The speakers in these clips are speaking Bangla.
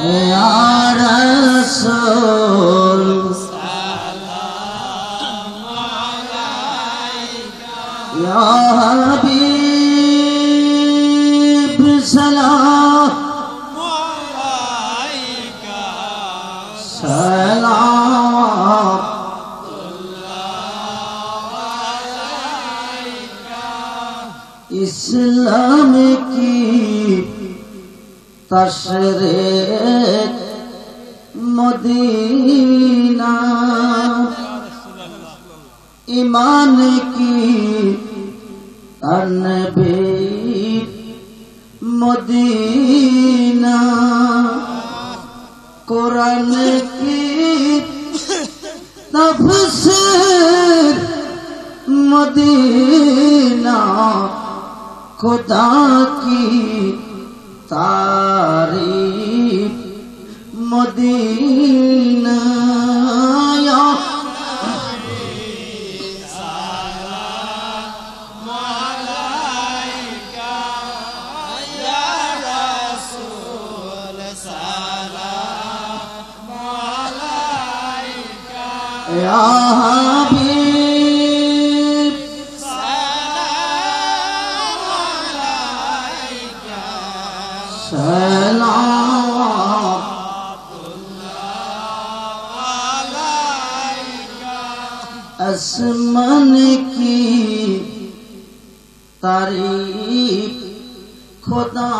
या रसूल या हबीब सलाम सलाम इस्लाम की तशरीक़ मदीना ईमान की तनवीर मदीना कुरान की तफसीर मदीना खुदा की तारीफ मदीना या या हबीब सलाम आसमान की तारीफ खुदा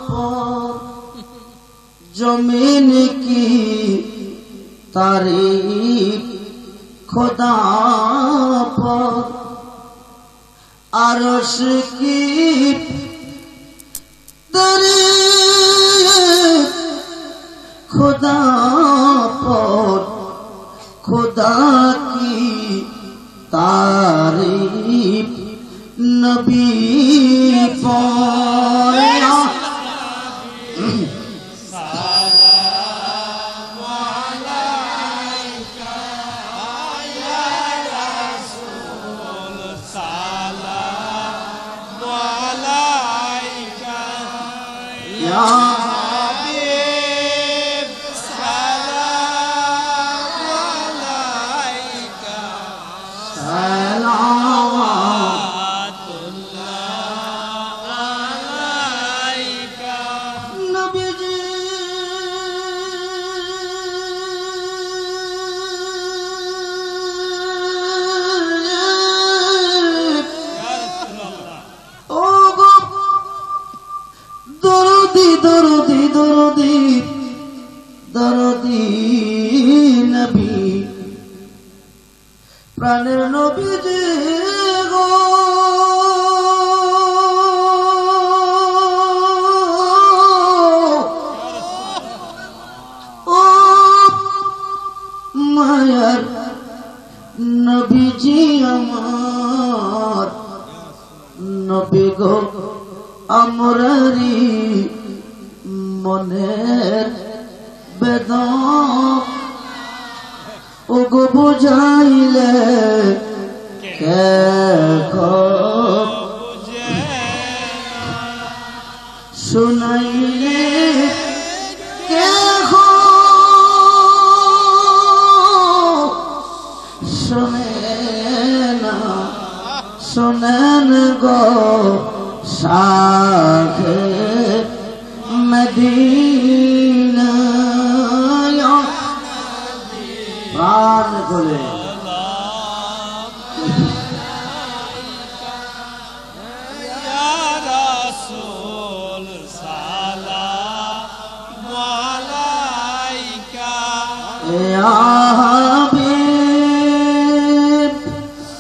पर जमीन की तारीफ खुदा पर अर्श की तारीफ खुदा पर खुदा की तारीफ नबी पर या हबीब सलाम अलैका सलावतुल्लाह अलैका नबी जी दरुदी दरुदी दरुदी नबी प्राणेर नबी जी गो ओ मायार नबी जी आमार नबी गो আমরারি মনের বেদনা ওগো বুঝাইলে কে শুনাইলে কে শুনে না শুনেন গো शाखे मदीना प्राण खोले या रसूल सलाम अलैका या हबीब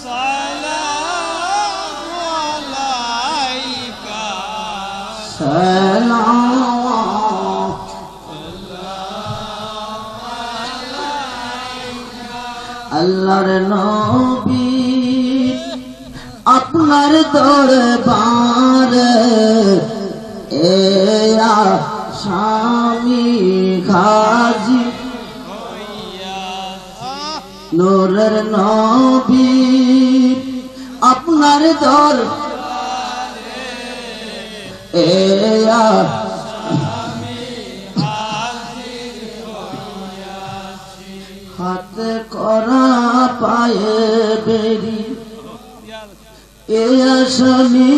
सलाम अल्लाहर नबी আপনার দরবারে এ স্বামী গাজী নূরের নবী আপনার দরবারে এ ধরা পায়ে বেরি এ আসনি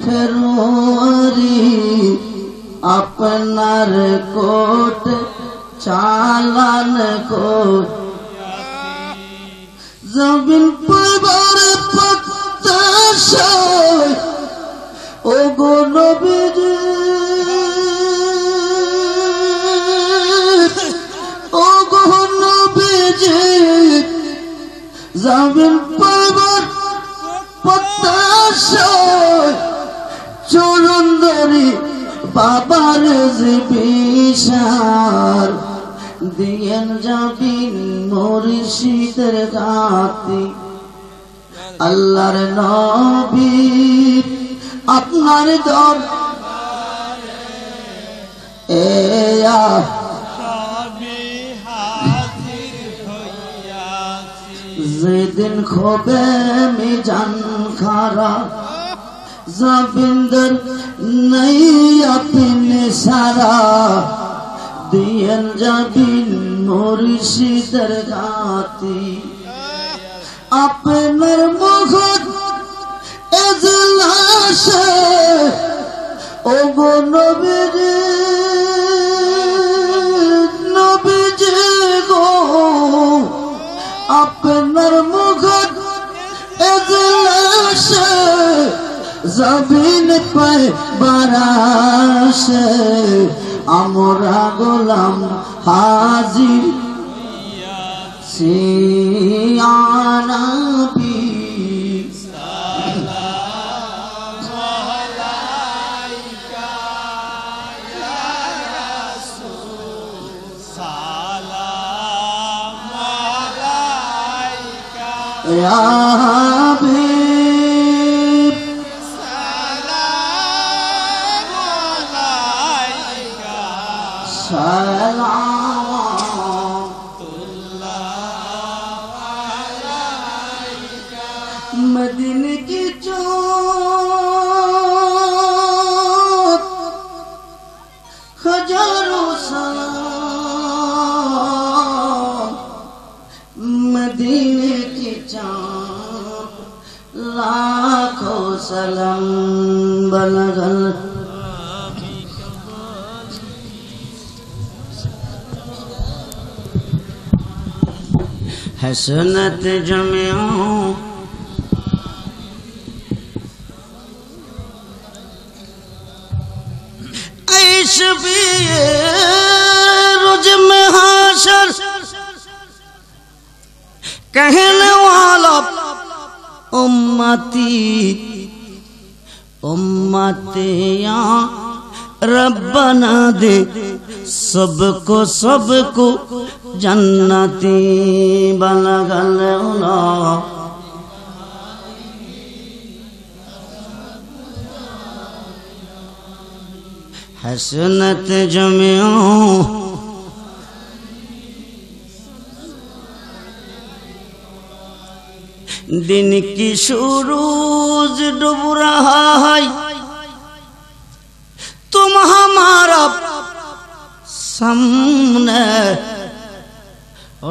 ফেরুয়ারি আপনার কোট চালান কোট জমিন পরিবার প্রত্যাশায় ও গো নবীজি ও গো নবীজি জমিন পরিবার প্রত্যাশায় চরণ ধরি বাবার বিশাল দিয়েন যাবিন মুর্শিদের গাতি আল্লাহর নবী আপনার দরবারে সবই হাজির হইয়াছি যেদিন খোবে মিজান খারা জবিন্দর নেই আপনি সারা দিয়েন যাবিন মুর্শিদের গাতি আপনার মুখ এজলাসে ও গো নবীজি নবীজি গো আপনার মুখ এজলাসে জবিন পায় বারাসে আমরা গোলাম হাজির সিয়ানবী ইয়া হাবিব मदीने की चोट हजारों सलाम मदीने की चोट लाखों सलाम बलगल हसनत जमियों रोज में हाशर कहने वाला उम्मती उम्मतिया रब्बना दे सबको सबको जन्नती बलगल उला हसनत जमियों दिन की सूरज डूब रहा है तुम हमारा सामने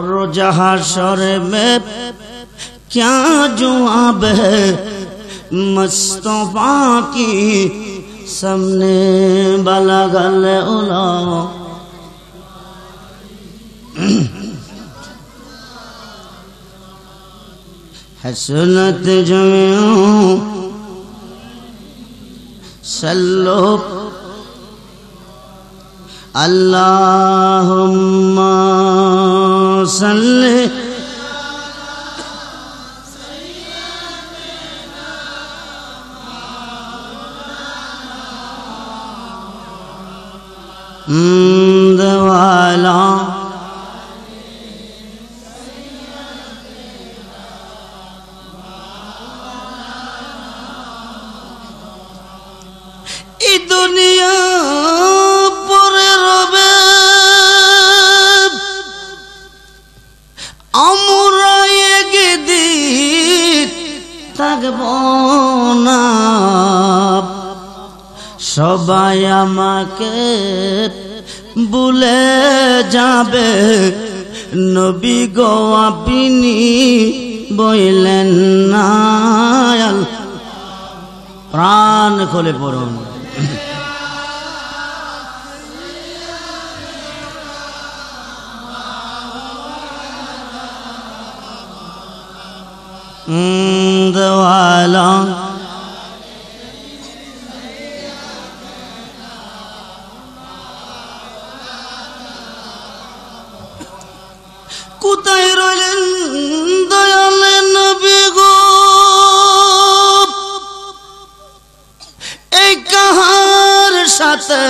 रोज हशर में क्या जवाब है मुस्तफा की सामने बलगल उला हसनत जमियों सल्लो अल्लाहुम्मा सल्ली दवाला ई दुनिया परे रबे আমরা একদিন থাকব না সবাই আমাকে ভুলে যাবে নবী গো আপনি বইলেন না প্রাণ খুলে পড়ুন দওয়ালা কোথায় রইলেন দয়ালে নবী গো এই কাহার সাথে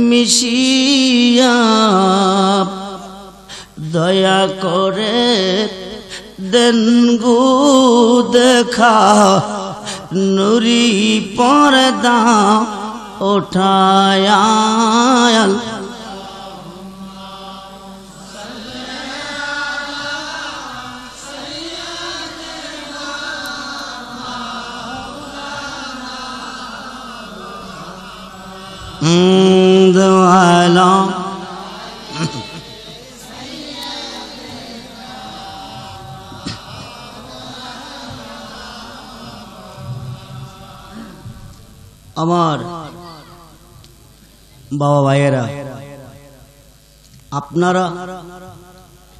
মিশিয়া দয়া করে দেন গো দেখা নুরি পর্দা ওঠায়া দয়ালা আমার বাবা ভাইয়েরা আপনারা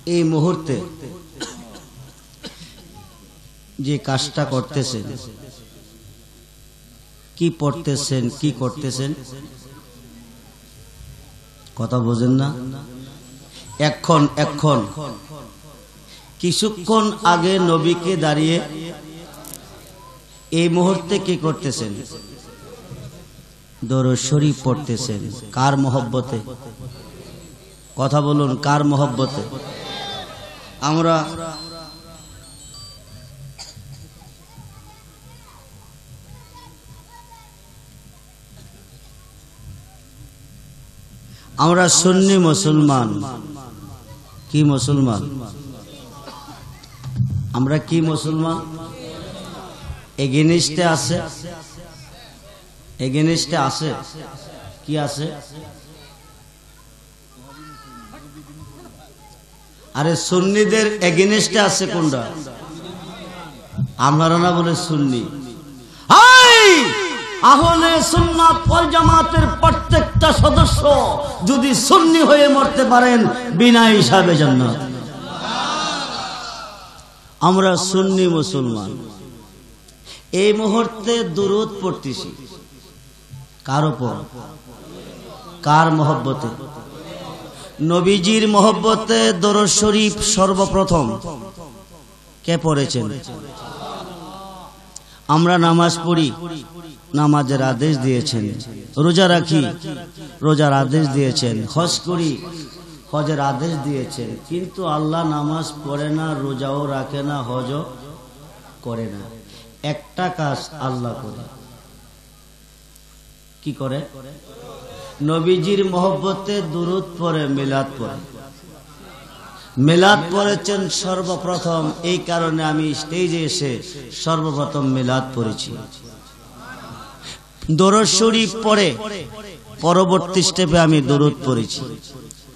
এই মুহূর্তে যে কাজটা করতেছেন কি পড়তেছেন কি করতেছেন কথা বোঝেন না এখন কিছুক্ষণ আগে নবীকে দাঁড়িয়ে এই মুহূর্তে কি করতেছেন দরুদ শরীফ পড়তেছেন কার মহব্বতে কথা বলুন কার মহব্বতে আমরা সুন্নি মুসলমান কি মুসলমান আমরা কি মুসলমান এগেনিস্টে আছে কি আছে আরে সুন্নিদের এগেনিস্টে আছে কোনটা আপনারা না বলে সুন্নি আহলে সুন্নাত ওয়াল জামাতের প্রত্যেকটা সদস্য যদি সুন্নি হয়ে মরতে পারেন বিনা হিসাবে জান্নাত আমরা সুন্নি মুসলমান এই মুহূর্তে দুরূদ পড়তেছি কার উপর কার মহব্বতে নবীজির মহব্বতে দরুদ শরীফ সর্বপ্রথম কে পড়েছেন আমরা নামাজ পড়ি নামাজের আদেশ দিয়েছেন রোজা রাখি রোজার আদেশ দিয়েছেন হজ করি হজের আদেশ দিয়েছেন কিন্তু আল্লাহ নামাজ পড়ে না রোজাও রাখে না হজও করে না একটা কাজ আল্লাহ করে কি করে নবীজির মহব্বতে দুরূদ পড়ে মিলাদ পড়েছেন সর্বপ্রথম এই কারণে আমি স্টেজে এসে সর্বপ্রথম মিলাদ পড়েছি দরুদ শরীফ পড়ে পরবর্তী স্টেপে আমি দরুদ পড়েছি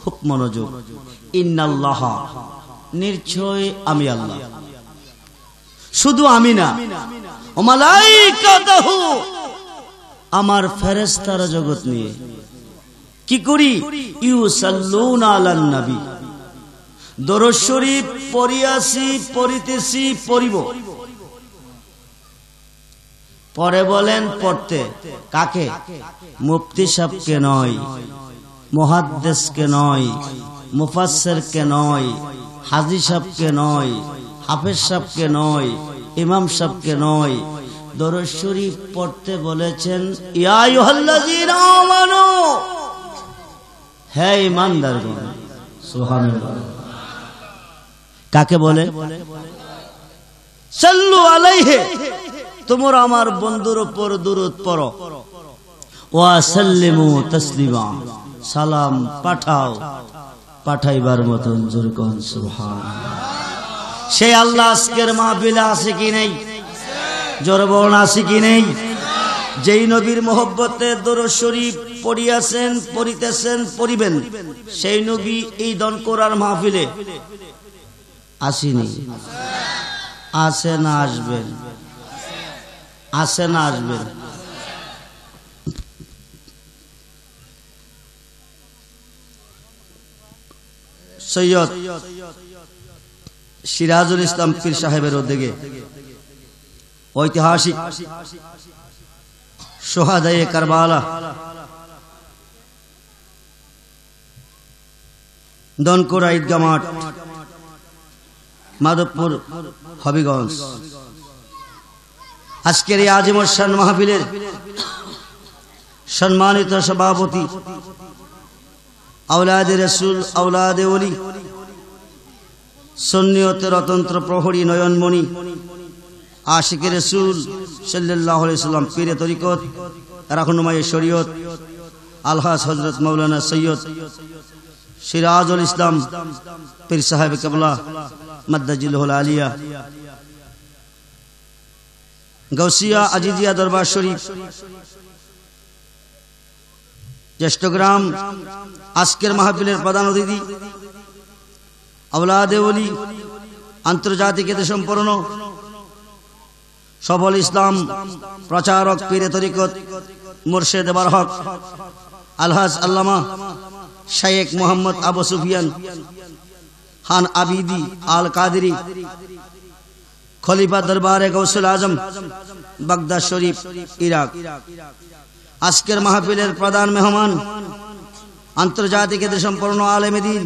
খুব মনোযোগ ইন্নাল্লাহ নিশ্চয় আমি আল্লাহ শুধু আমি না ও মালাইকাতুহু আমার ফেরেশতারা জগৎ নিয়ে কি করি ইউসাল্লুনা আলান নবী দরুদ শরীফ পড়িয়াছি পড়িতেছি পড়িব পরে বলেন পড়তে কাকে মুফতি সাহেবকে নয় মুহাদ্দিসকে নয় মুফাসসিরকে নয় হাজী সাহেবকে নয় হাফেজ সাহেবকে নয় ইমাম সাহেবকে নয় দরুদ শরীফ পড়তে বলেছেন ইয়া আইয়ুহাল্লাযীনা আমানু হে ঈমানদারগণ সুবহানাল্লাহ কাকে বলে সাল্লু আলাইহি তোমরা আমার বন্ধুর উপর দুরূদ পড়ো ওয়া সাল্লিমু তাসলিমা সালাম পাঠাইবার মতন জোরে কোন সুবহানাল্লাহ সেই আল্লাহ আজকের মাহফিলে আছে কি নেই জোরে বলুন আছে কি নেই যেই নবীর মহব্বতে দরুদ শরীফ পড়িয়াছেন, পড়িতেছেন, পড়িবেন, সেই নবী এই দনকোরার মাহফিলে আসেনি। আসে না আসবেন? আসে না আসবেন? সৈয়দ সিরাজুল ইসলাম পীর সাহেবের উদ্যোগে ঐতিহাসিক সোহাদায়ে কারবালা দনকোরা ঈদগাহ মাঠ, মাধবপুর, হবিগঞ্জ, আজকের এই আজিমুল শান মাহফিলের সম্মানিত সভাপতি, আওলাদে রাসূল, আওলাদে ওলি, সুন্নিয়তের অতন্ত্র প্রহরী, নয়নমণি, আশিকে রাসূল সাল্লাল্লাহু আলাইহি সাল্লাম, পীরে তরিকত, রাহনুমায়ে শরীয়ত, আলহাজ হযরত মাওলানা সৈয়দ সিরাজুল ইসলাম পীর সাহেব কেবলা মাদ্দাজিলহুল আলিয়া, গৌসিয়া আজিজিয়া দরবার শরীফ, জ্যেষ্ঠগ্রাম, আজকের মাহফিলের প্রধান অতিথি, আওলাদে ওলি, আন্তর্জাতিক খ্যাতি সম্পন্ন সফল ইসলাম প্রচারক, পীরে তরিকত, মুর্শেদ বারহক, আলহাজ আল্লামা শাইখ মোহাম্মদ আবু সুফিয়ান খান আবিদি আল কাদেরি, খলিফা দরবারে গৌসুল আজম, বাগদাদ শরীফ, ইরাক। আজকের মাহফিলের প্রধান মেহমান, আন্তর্জাতিক খ্যাতি সম্পন্ন আলেম দ্বীন,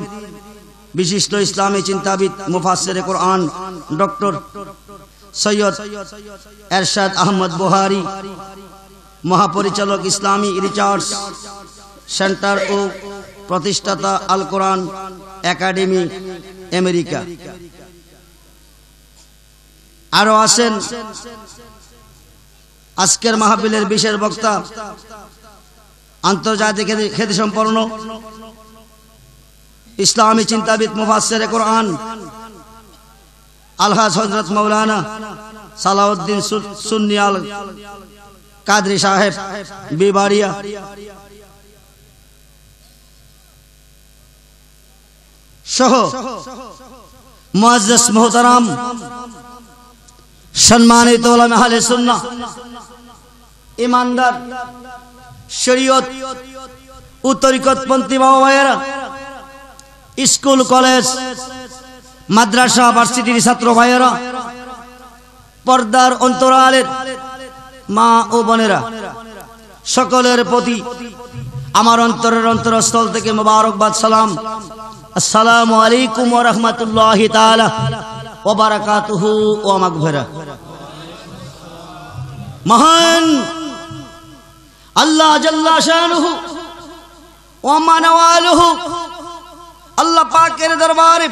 বিশিষ্ট ইসলামী চিন্তাবিদ, মুফাসসিরে কোরআন ডক্টর সৈয়দ এরশাদ আহমদ বুহারী, মহাপরিচালক, ইসলামী রিসার্চ সেন্টার ও প্রতিষ্ঠাতা, আল কোরআন একাডেমি, আমেরিকা। আরো আছেন আজকের মাহফিলের বিশেষ বক্তা, আন্তর্জাতিক খ্যাতি সম্পন্ন ইসলামী চিন্তাবিদ, মুফাসসিরে কোরআন, আলহাজ হযরত মাওলানা সালাউদ্দিন সুন্নি আল কাদরি সাহেব, বিবাড়িয়া। সহ মুআজ্জাজ মুহতারাম সম্মানিত উলামা আহলে সুন্নাহ, ইমানদার, শরীয়ত ও তরিকতপন্থী বাবা ভাইয়েরা, স্কুল, কলেজ, মাদ্রাসা, ভার্সিটির ছাত্র ভাইয়েরা, পর্দার অন্তরালের মা ও বোনেরা, সকলের প্রতি আমার অন্তরের অন্তরস্থল থেকে মোবারকবাদ, সালাম। আসসালামু আলাইকুম ওয়া রাহমাতুল্লাহি তাআলা ওয়া বারাকাতুহু ওয়া মাগফিরা। মহান আল্লাহ জাল্লা শানুহু ওয়া মানওয়ালুহু, আল্লাহ পাকের দরবারে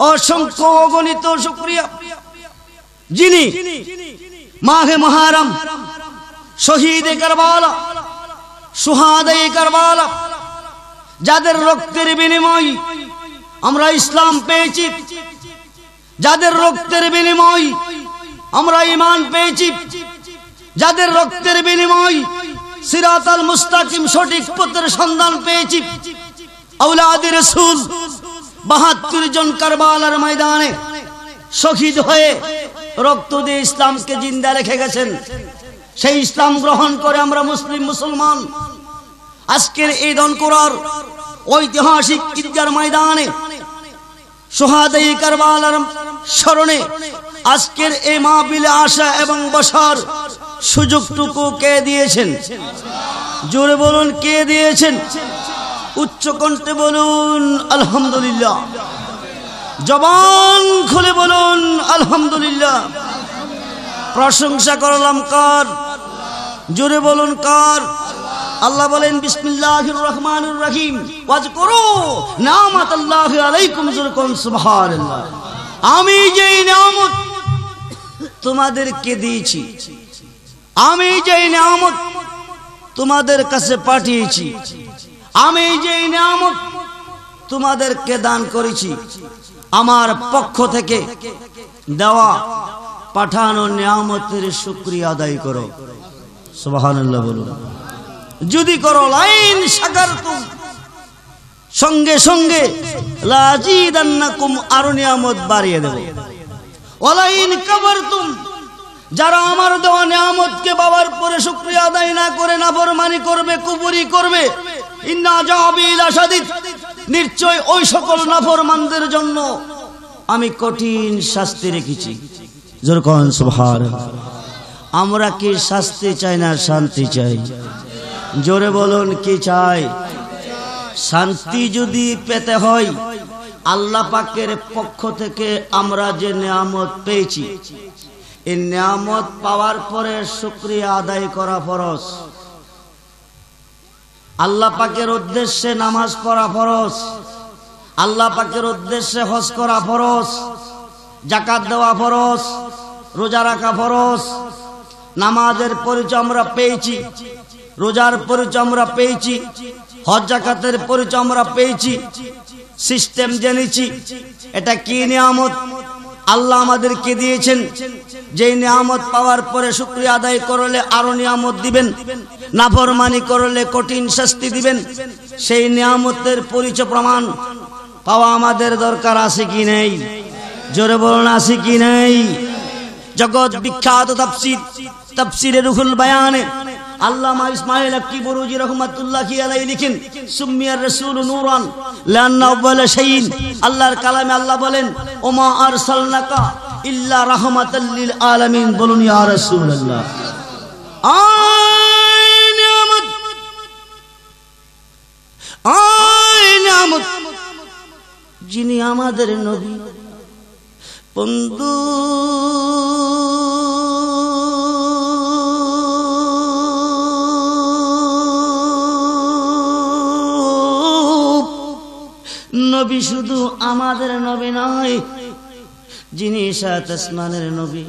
অসংখ্য অগণিত শুকরিয়া, যিনি মাহে মুহররম, শহীদে কারবালা, শুহাদায়ে কারবালা, যাদের রক্তের বিনিময় আমরা ইসলাম পেয়েছি, যাদের রক্তের বিনিময় আমরা ঈমান পেয়েছি, যাদের রক্তের বিনিময় সিরাতাল মুস্তাকিম সঠিক পথের সন্ধান পেয়েছি, আওলাদে রাসূল ৭২ জন কারবালার ময়দানে শহীদ হয়ে রক্ত দিয়ে ইসলামকে জিন্দা রেখে গেছেন। সেই ইসলাম গ্রহণ করে আমরা মুসলমান আজকের এই দনকোরার ঐতিহাসিক ঈদগাহ ময়দানে শুহাদায়ে কারবালার স্মরণে আজকের এই মাহফিলে আসা এবং বসার সুযোগটুকু কে দিয়েছেন? জোরে বলুন, কে দিয়েছেন? উচ্চ কণ্ঠে বলুন আলহামদুলিল্লাহ, জবান খুলে বলুন আলহামদুলিল্লাহ। প্রশংসা করলাম কার? জোরে বলুন কার? আল্লাহ বলেন বিসমিল্লাহির রহমানির রহিম, ওয়াজকুরু নি'মাতাল্লাহি আলাইকুম, সুবহানাল্লাহ। আমি যেই নিয়ামত তোমাদেরকে দিয়েছি, আমি যেই নিয়ামত তোমাদের কাছে পাঠিয়েছি, আমি যেই নিয়ামত তোমাদেরকে দান করেছি, আমার পক্ষ থেকে দেওয়া পাঠানো নিয়ামতের শুকরিয়া আদায় করো। সুবহানাল্লাহ বলুন। যদি করো লাইন শাকারতুম, সঙ্গে সঙ্গে লাযিদান্নাকুম, আরো নিয়ামত বাড়িয়ে দেব। ওয়ালাইন কাফারতুম, যারা আমার দেওয়া নিয়ামতকে পাওয়ার পরে শুকরিয়া আদায় না করে নাফরমানি করবে, কুফরি করবে, ইন্না আযাবি লাশাদীদ, নিশ্চয় ওই সকল নাফরমানদের জন্য আমি কঠিন শাস্তি রেখেছি। জোরে কোন সুবহানাল্লাহ। আমরা কি শাস্তি চাই না শান্তি চাই? জোরে বলুন কি চাই? শান্তি যদি পেতে হয়, আল্লাহ পাকের পক্ষ থেকে আমরা যে নিয়ামত পেয়েছি, এই নিয়ামত পাওয়ার পরে শুকরিয়া আদায় করা ফরজ। আল্লাহ পাকের উদ্দেশ্যে নামাজ পড়া ফরজ, আল্লাহ পাকের উদ্দেশ্যে হজ করা ফরজ, যাকাত দেওয়া ফরজ, রোজা রাখা ফরজ। নামাজের পরিচয় আমরা পেয়েছি, রোজার পরিচয় আমরা পেয়েছি, হজ যাকাতের পরিচয় আমরা পেয়েছি, সিস্টেম জেনেছি। এটা কি নিয়ামত আল্লাহ আমাদেরকে দিয়েছেন, যেই নিয়ামত পাওয়ার পরে শুকরিয়া আদায় করলে আরো নিয়ামত দিবেন, নাফরমানি করলে কঠিন শাস্তি দিবেন। সেই নিয়ামতের পরিচয় প্রমাণ পাওয়া আমাদের দরকার আছে কি নেই? জোরে বলুন আছে কি নেই? জগৎ বিখ্যাত তাফসীর, তাফসীরে রুহুল বায়ানে আল্লামা ইসমাঈল আক্কি বুরুজি রাহমাতুল্লাহি আলাইহি লিখেন, সুম্মিয়ার রাসূল নূরান লান্না আউয়ালা শাইইন। আল্লাহর কালামে আল্লাহ বলেন, ওমা আরসালনাকা ইল্লা রাহমাতাল লিল আলামিন। বলুন ইয়া রাসূলুল্লাহ। আয় নিয়ামত, যিনি আমাদের নবী বন্ধু, নবী শুধু আমাদের নবী নয়, যিনি সাত আসমানের নবী,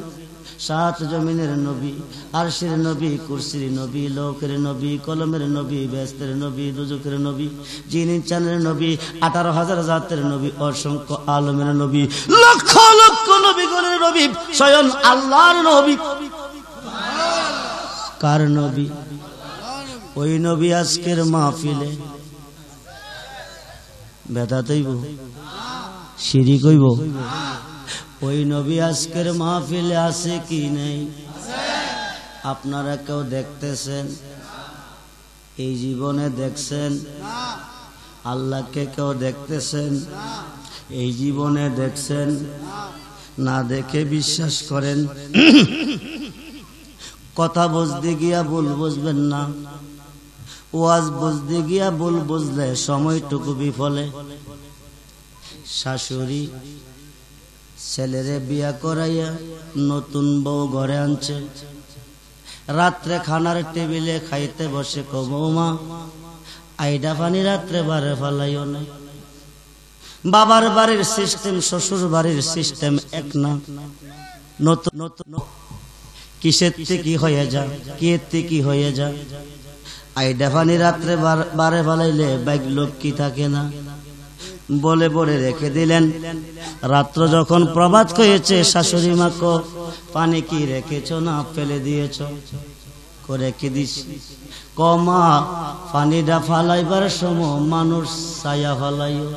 সাত জমিনের নবী, আরশের নবী, কুরসির নবী, লৌহের নবী, কলমের নবী, বেহেশতের নবী, দোজখের নবী, যিনি চাঁদের নবী, 18,000 জাতের নবী, অসংখ্য আলমের নবী, লক্ষ লক্ষ নবীগণের নবী, স্বয়ং আল্লাহর নবী। কার নবী? ওই নবী আজকের মাহফিলে বেদাত হইব, শিরিক হইব। ওই নবী আজকের মাহফিলে আছে কি নেই? আপনারা কেউ দেখতেছেন? এই জীবনে দেখছেন? আল্লাহকে কেউ দেখতেছেন? এই জীবনে দেখছেন? না দেখে বিশ্বাস করেন? কথা বুঝতে গিয়া ভুল বুঝবেন না, ওয়াজ বুঝতে গিয়া ভুল বুঝলে সময়টুকু বিফলে। শাশুড়ি ছেলেরে বিয়া করাইয়া নতুন বউ ঘরে আনছে, রাত্রে খানার টেবিলে খাইতে বসে বৌমা আইডা পানি রাত্রে বারে ফালাইও না। বাবার বাড়ির সিস্টেম শ্বশুর বাড়ির সিস্টেম এক না। নতুন নতুন কিসের কি হয়ে যা, কে কি হয়ে যা। আইডা পানি রাত্রে বারে ফালাইলে বাইক লক্ষ্মী থাকে না বলে বলে রেখে দিলেন। রাত্র যখন প্রভাত হয়েছে, শাশুড়ি মাকে পানি কি রেখেছ না ফেলে দিয়েছ? রেখে দিস। কমা পানিটা ফালাইবার সময় মানুষ ছায়া ফালাইও।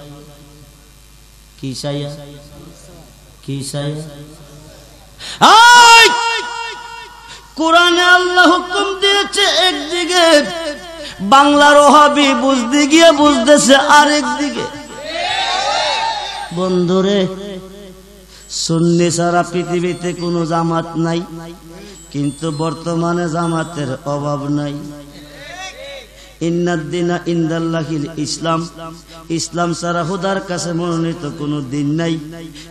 কি ছায়া? কি ছায়া? কোরআনে আল্লাহ হুকুম দিয়েছে একদিকে, বাংলার ওহাবি বুঝতে গিয়ে বুঝতেছে আরেক দিকে। বন্ধুরে, সুন্নি ছাড়া পৃথিবীতে কোনো জামাত নাই, কিন্তু বর্তমানে জামাতের অভাব নাই। ইন্নাদ-দীনা ইনদাল্লাহিল ইসলাম, ইসলাম ছাড়া খোদার কাছে মনোনীত কোনো দিন নাই,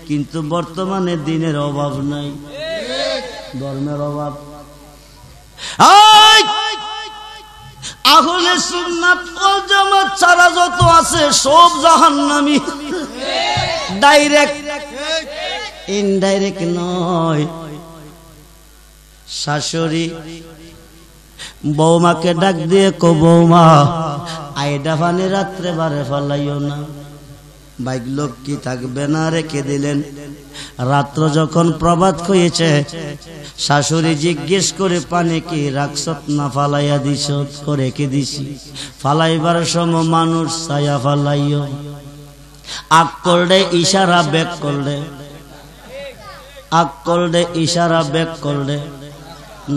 কিন্তু বর্তমানে দিনের অভাব নাই, ধর্মের অভাব। আহলে সুন্নাত ওয়াল জামাত ছাড়া যত আছে সব জাহান্নামী। ডাইরেক্ট ইনডাইরেক্ট নয়। শাশুড়ি বৌমাকে ডাক দিয়ে বৌমা আইডা পানি রাত্রে বারে ফালাইও না। বাইক লোক কি থাকবে না রেখে দিলেন। রাত্র যখন প্রভাত হয়েছে, শাশুড়ি জিজ্ঞেস করে পানি কি রাখছত না ফালাইয়া দিছ? রেখে দিছি। ফালাইবার সময় মানুষ ছায়া ফালাইও। আগ করলে ইশারা ব্যাক করলে, আগ করলে ইশারা ব্যাক করলে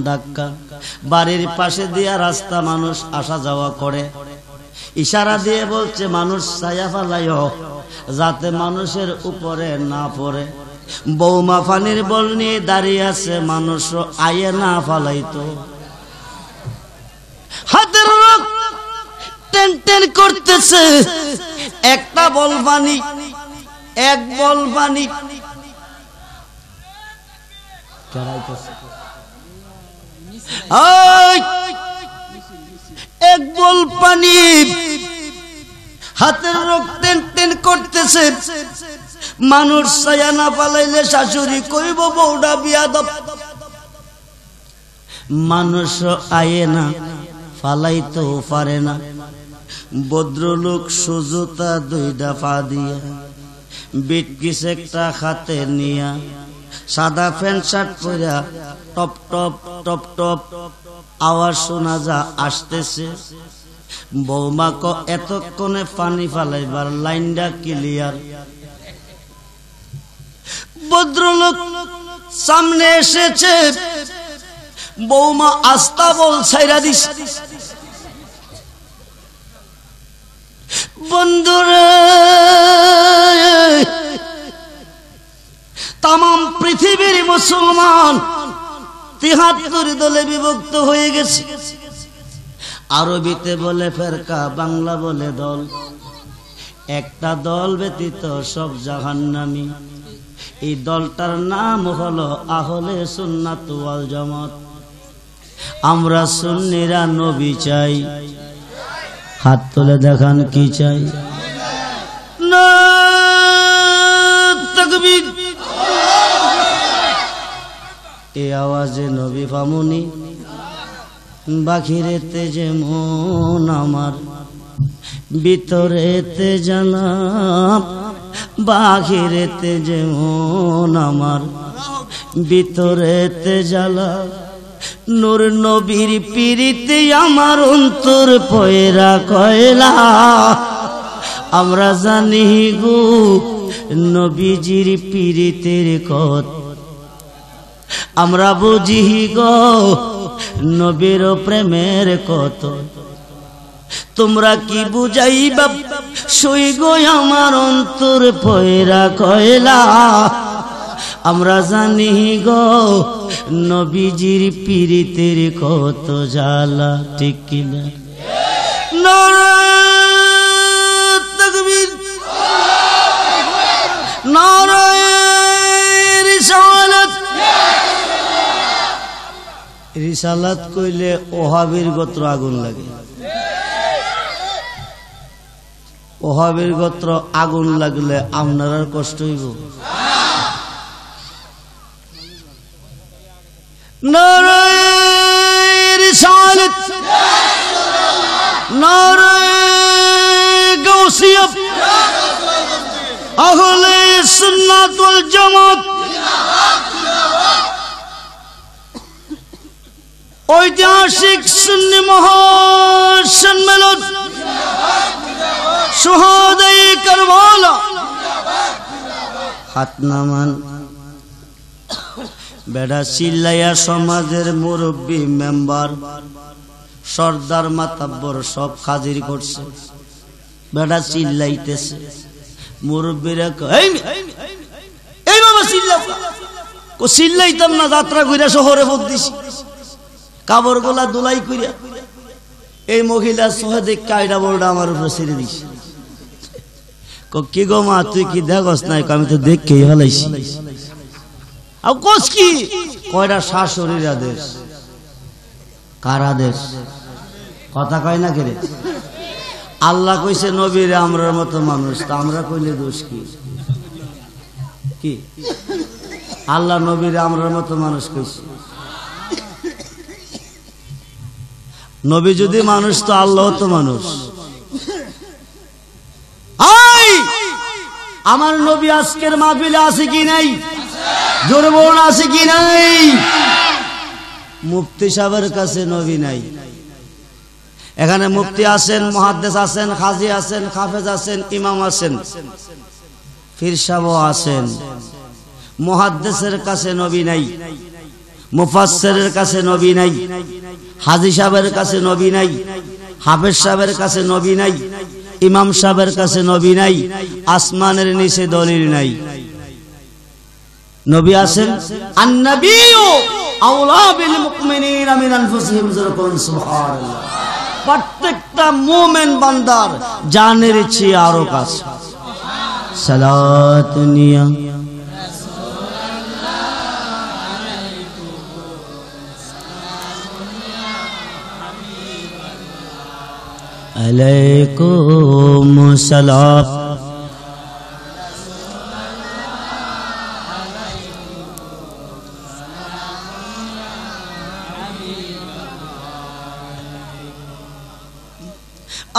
ধাক্কা। বাড়ির পাশে দিয়া রাস্তা মানুষ আসা যাওয়া করে, ইশারা দিয়ে বলছে মানুষ ছায়া ফালাইও যাতে মানুষের উপরে না পড়ে। বৌমা পানির বল নিয়ে দাঁড়িয়ে আছে, মানুষ আয়ে না ফালাইতো। হাতের রক টেন টেন করতেছে, একটা বল পানি, এক বল পানি এক বল পানি, হাতের রক টেন টেন করতেছে। মানুষ ছায়া না পালাইলে শাশুড়ি কইব বউডা বিয়াদব। মানুষ আয়ে না ফালাইতেও পারে না। ভদ্রলোক সুজুতা দুইটা পা দিয়া, বিটকিস একটা হাতে নিয়া, সাদা প্যান্ট শার্ট পরা, টপ টপ টপ টপ আওয়াজ শোনা যা আসতেছে। বৌমা ক এতক্ষণে পানি ফালাইবার লাইনটা ক্লিয়ার। ভদ্রলোক সামনে এসেছে, বৌমা আস্তা বল ছাইরা দিস। বন্ধুরে, তাম পৃথিবীর মুসলমান ৭৩ দলে বিভক্ত হয়ে গেছে। আরবিতে বলে ফেরকা, বাংলা বলে দল। একটা দল ব্যতীত সব জাহান্নামী। এই দলটার নাম হলো আহলে সুন্নাত ওয়াল জামাত। আমরা সুন্নিরা নবী চাই। হাত তুলে দেখান কি চাই? না তাকবীর। এই আওয়াজে নবী পামুনি। বাহিরেতে যেমন আমার, ভিতরেতে জানাব। বাহিরেতে যেমন আমার, ভিতরেতে জ্বালা। নূর নবীর পিরিতে আমার অন্তর পয়রা কয়লা। আমরা জানি গো নবীজির পিরিতের কত, আমরা বুঝি গো নবীর প্রেমের কত। তোমরা কি বুঝাইবা সই গো আমার অন্তর পয়রা কয়লা। আমরা জানি গো নবীজির পিরিতের কত জ্বালা। ঠিক কিনা? নারায়ে তাকবীর, নারায়ে রিসালাত। রিসালাত কইলে ওহাবের গোত্র আগুন লাগে। ওহাবের গোত্র আগুন লাগলে আপনার আর কষ্ট হইব? নারায়ে রিসালাত, নারায়ে গাউসিয়া, আহলে সুন্নাত ওয়াল জামাত। ঐতিহাসিক সুন্নি মহাসম্মেলন, শুহাদায়ে কারবালা। হাত নামান। বেড়া চিল্লাইয়া সমাজের মুরব্বী, মেম্বার, সর্দার, মাতাব্বর সব হাজির করছে। বেড়া চিল্লাইতেছে। মুরব্বীরা এই বাবা চিল্লাইতাম না, যাত্রা কইরা শহরে ভোগ দিছি, কাবর গোলা দুলাই কইরা। এই মহিলা সোহেদে কায়দা বড়টা আমার উপরে ছেড়ে দিস। কি গো মা, তুই কি দেখস নাই? আমি তো দেখেই ফেলাইছি। কি কয়টা শাশুড়ির আদেশ, কার আদেশ? কথা কয় না কেরে? আল্লাহ কইছে নবীরে আমরার মতো মানুষ, তা আমরা কইলে দোষ কি? কি আল্লাহ নবীরে আমরার মতো মানুষ কইছে? নবী যদি মানুষ তো আল্লাহ তো মানুষ। আমার নবী আজকের মাহফিলে আছে কি নাই? জোরে বলুন আছে কি নাই? মুফতি সাহেবের কাছে নবী নাই। এখানে মুফতি আছেন, মুহাদ্দিস আছেন, কাজী আছেন, হাফেজ আছেন, ইমাম আছেন, পীর সাহেবও আছেন। মুহাদ্দিসের কাছে নবী নাই, মুফাসসিরের কাছে নবী নাই, হাজী সাহেবের কাছে নবী নাই, হাফেজ সাহেবের কাছে নবী নাই, ইমাম সাহেবের কাছে নবী নাই, আসমানের নিচে দলিল নাই। নবী আছেন। আন-নাবিয়্যু আওলা বিল মুমিনিনা মিন আনফুসিহিম, সুবহানাল্লাহ। প্রত্যেকটা মুমিন বান্দার জানের চেয়ে আরো কাছে। সালাত নিয়া আলাইকুম সালাম।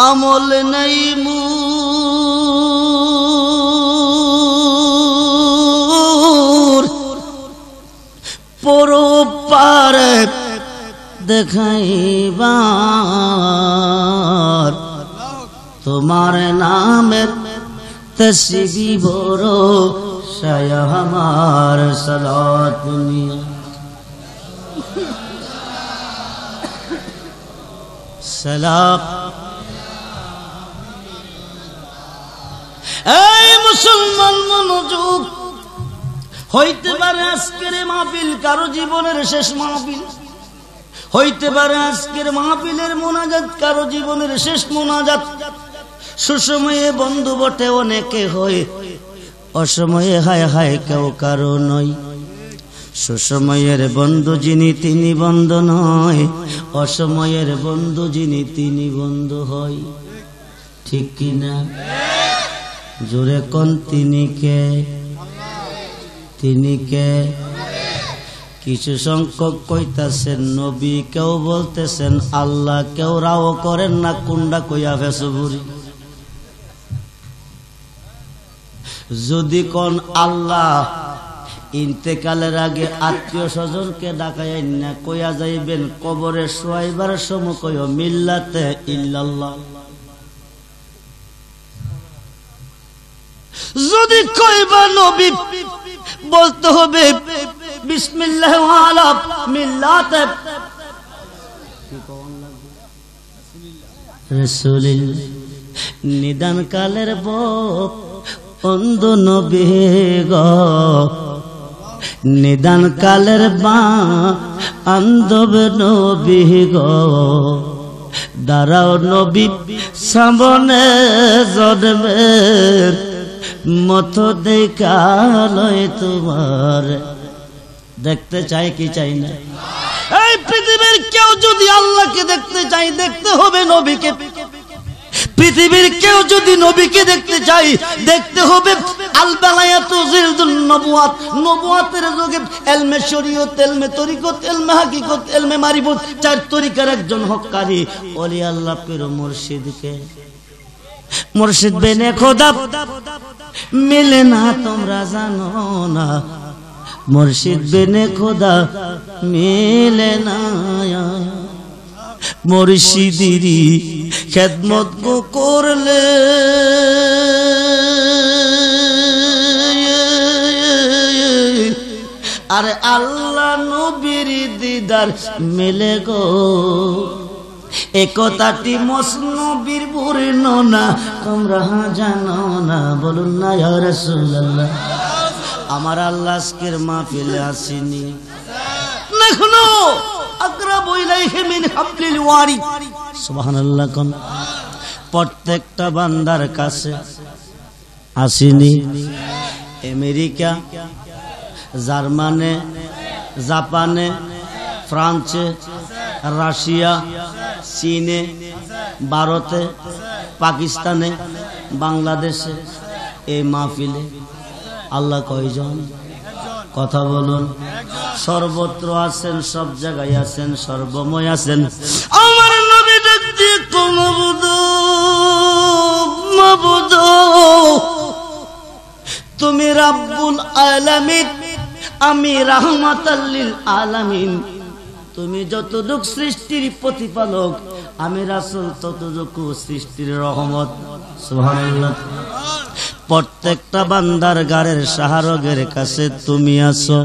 আমল নাই মুর পরপার দেখাইবার, তোমার নামের তসবিহ বড় শায়া আমার সালাত নিয়া সালাম। এই মুসলমান মনোযোগ, হইতে পারে আজকের মাহফিল কারো জীবনের শেষ মাহফিল, হইতে পারে আজকের মাহফিলের মোনাজাত কারো জীবনের শেষ মোনাজাত। সুসময়ে বন্ধু বটে অনেকে হয়, অসময়ে হায় হায় কেউ কারো নয়। সুসময়ের বন্ধু যিনি তিনি বন্ধু নয়, অসময়ের বন্ধু যিনি তিনি বন্ধু হয়। ঠিক কিনা? জোরে কোন তিনি কে? তিনি কে? কিছু সংখ্যক কইতাছেন নবী, কেউ বলতেছেন আল্লাহ, কেউ রাও করেন না কুন্ডা কইয়া ফেসবুরি। যদি কোন আল্লাহ, ইন্তেকালের আগে আত্মীয় স্বজনকে ডাকায় না কইয়া যাইবেন কবরে শোয়াইবার সময় কইও মিল্লাতে ইল্লাল্লাহ। যদি কইবা নবী, বলতে হবে বিসমিল্লাহ আলা মিল্লাতে রাসূলিল্লাহ। নিদান কালের অন্ধ নবী গো, নিদান কালের বান্ধব নবী গো, দাঁড়াও নবী সামনে জন্মের মতো দেখালয় তোমার। দেখতে চাই কি চাই না? এই পৃথিবীর কেউ যদি আল্লাহকে দেখতে চাই, দেখতে হবে নবীকে। পৃথিবীর কেউ যদি নবীকে দেখতে চাই, দেখতে হবে আল বালায়াতু জিলদুন নবুয়াত, নবুয়াতের যুগে ইলমে শরীয়ত, ইলমে তরিকত, ইলমে হাকিকত, ইলমে মারিফত, চার তরিকার একজন হক্কানি ওলি আল্লাহ পীর মুর্শিদকে। মুর্শিদ বেনে খোদা মিলে না তোমরা জানো না, মুর্শিদ বেনে খোদা মিলে না। মুর্শিদিরি খেদমত গো করলে আরে আল্লাহ নবীর দিদার মিলে গো। একতাটি মসনবীর বর্ণনা তোমরা জানো না, বলুন না ইয়া রাসূলুল্লাহ। আমার আল্লাহ আজকের মাহফিলে আসেনি এখনো, আকরাবু ইলাইহি মিন হাবলিল ওয়ারিদ, সুবহানাল্লাহ। কোন প্রত্যেকটা বান্দার কাছে আসেনি। আমেরিকা, জার্মানে, জাপানে, ফ্রান্সে, রাশিয়া, চীনে, ভারতে, পাকিস্তানে, বাংলাদেশে, এই মাহফিলে আল্লাহ কয়জন? কথা বলুন। সর্বত্র আছেন, সব জায়গায় আছেন, সর্বময় আছেন। আমার নবী দেখতে মাবুদ মাবুদ, আলামিন, আমি রাহমাতাল লিল আলামিন। তুমি যতটুক সৃষ্টির প্রতিপালক, আমি রাসূল ততটুকু সৃষ্টির রহমত। সুবহানাল্লাহ। প্রত্যেকটা বান্দার গাড়ের শাহরগের কাছে তুমি আছো,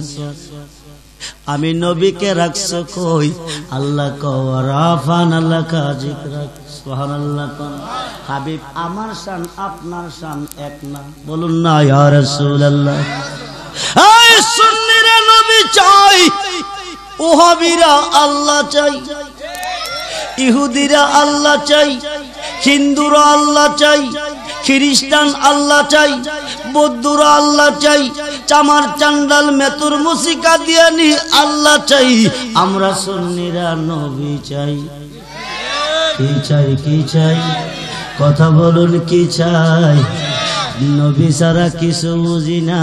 আমি নবীকে রাখছো কই? আল্লাহ কওয়ারাফান আল্লাহ কা যিকরাক। সুবহানাল্লাহ। হাবিব আমার শান আপনার শান এক না, বলুন না ইয়া রাসূলুল্লাহ। এই সুন্নিরা নবী চাই, ওহাবীরা আল্লাহ চাই, ইহুদিরা আল্লাহ চাই, হিন্দুরা আল্লাহ চাই, খ্রিস্টান আল্লাহ চাই, বৌদ্ধরা আল্লাহ চাই, চামার চান্ডাল মেতুর মুসিকা দিয়ানি আল্লাহ চাই। আমরা সুন্নিরা নবী চাই। কি চাই? কি চাই? কথা বলুন, কি চাই? নবী ছাড়া কিছু বুঝি না।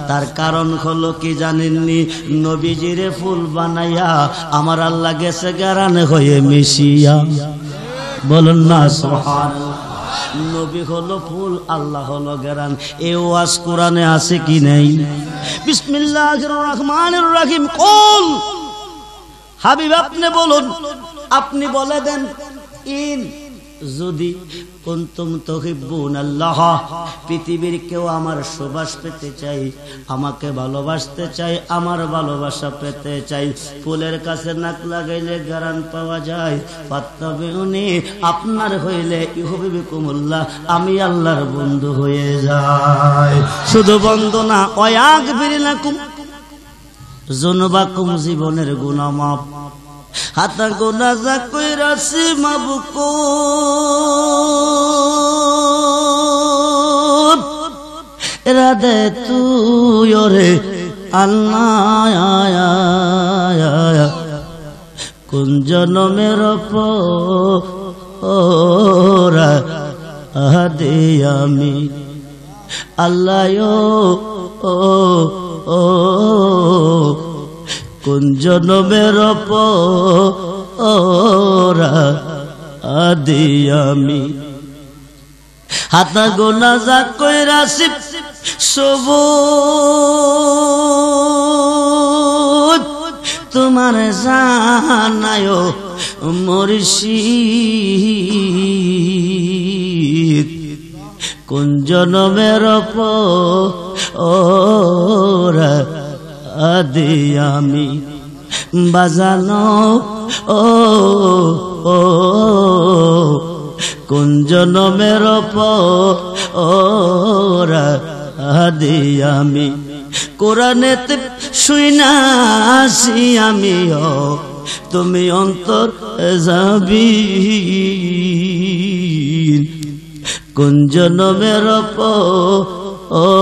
তার কারণ হলো কি জানেননি? নবীজিরে ফুল বানাইয়া আমার আল্লাহ গেছে গারানে হয়ে মিশিয়া। বলুন না সুবহানাল্লাহ। নবী হলো ফুল, আল্লাহ হলো গেরান। এ ওয়াজ কোরআনে আছে কি নেই? বিসমিল্লাহির রহমানির রহিম। কুল, হাবিব আপনি বলুন, আপনি বলে দেন, ইন যদি কুনতুম তুহিব্বুনাল্লাহ, পৃথিবীর কেউ আমার সুবাস পেতে চাই, আমাকে ভালোবাসতে চাই, আমার ভালোবাসা পেতে চাই, ফুলের কাছে নাক লাগাইলে গারান পাওয়া যায়। ফাত্তাবিউনি, আপনার হইলে ইউহিব্বুকুমুল্লাহ, আমি আল্লাহর বন্ধু হয়ে যাই। শুধু বন্ধু না, ওয়াগফিরলাকুম যুনুবাকুম, জীবনের গুনাহ মাফ। হাতা গোনা যা কইরাছি মাবুকুত, রাধে তুই ওরে আল্লাহ। কোন জনমের পরা আদে আমি আল্লাহ ও কোন জনমের পরা আদি আমি। হাতা গোনা যা কইরাছি সবুজ, তোমার জানায় মুর্শিদ। কোন জনমের পরা আদি আমি বাজানো কোন জনমের পরা আদি আমি। কোরআনেতে শুইনাছি আমি, তুমি অন্তর যাবি। কোন জনমের পরা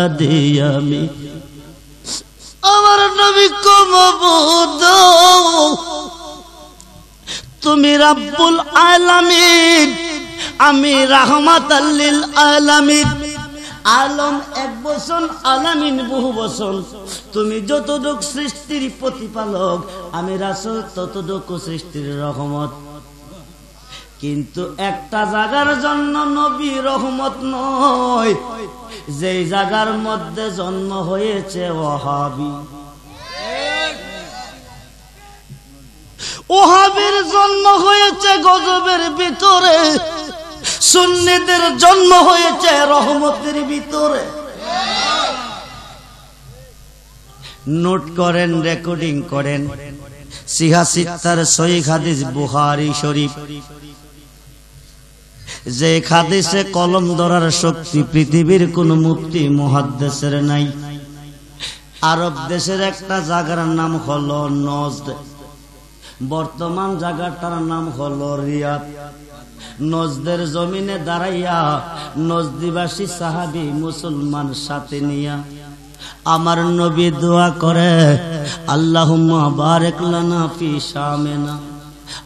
আদি আমি। আমার নবী কমবুদ, তুমি রাব্বুল আলামিন, আমি রাহমাতাল লিল আলামিন। আলম এক বচন, আলামিন বহু বচন। তুমি যতটুক সৃষ্টির প্রতিপালক, আমি রাসূল ততটুকু সৃষ্টির রহমত। কিন্তু একটা জায়গার জন্য নবী রহমত নয়, যেই জায়গার মধ্যে জন্ম হয়েছে ওহাবি। ওহাবির জন্ম হয়েছে গজবের ভিতরে, সুন্নিদের জন্ম হয়েছে রহমতের ভিতরে। নোট করেন, রেকর্ডিং করেন। সিহাসিত্তার সহিহ হাদিস বুখারী শরীফ। যে হাদিসে কলম ধরার শক্তি পৃথিবীর কোন মুফতি মুহাদ্দিসের নাই। আরব দেশের একটা জায়গার নাম হলো নজদ, বর্তমান জায়গাটার নাম হলো রিয়াদ। নজদের জমিনে দাঁড়াইয়া নজদিবাসী সাহাবী মুসলমান সাথে নিয়া আমার নবী দোয়া করে, আল্লাহুম্মা বারিক লানা ফি শামিনা,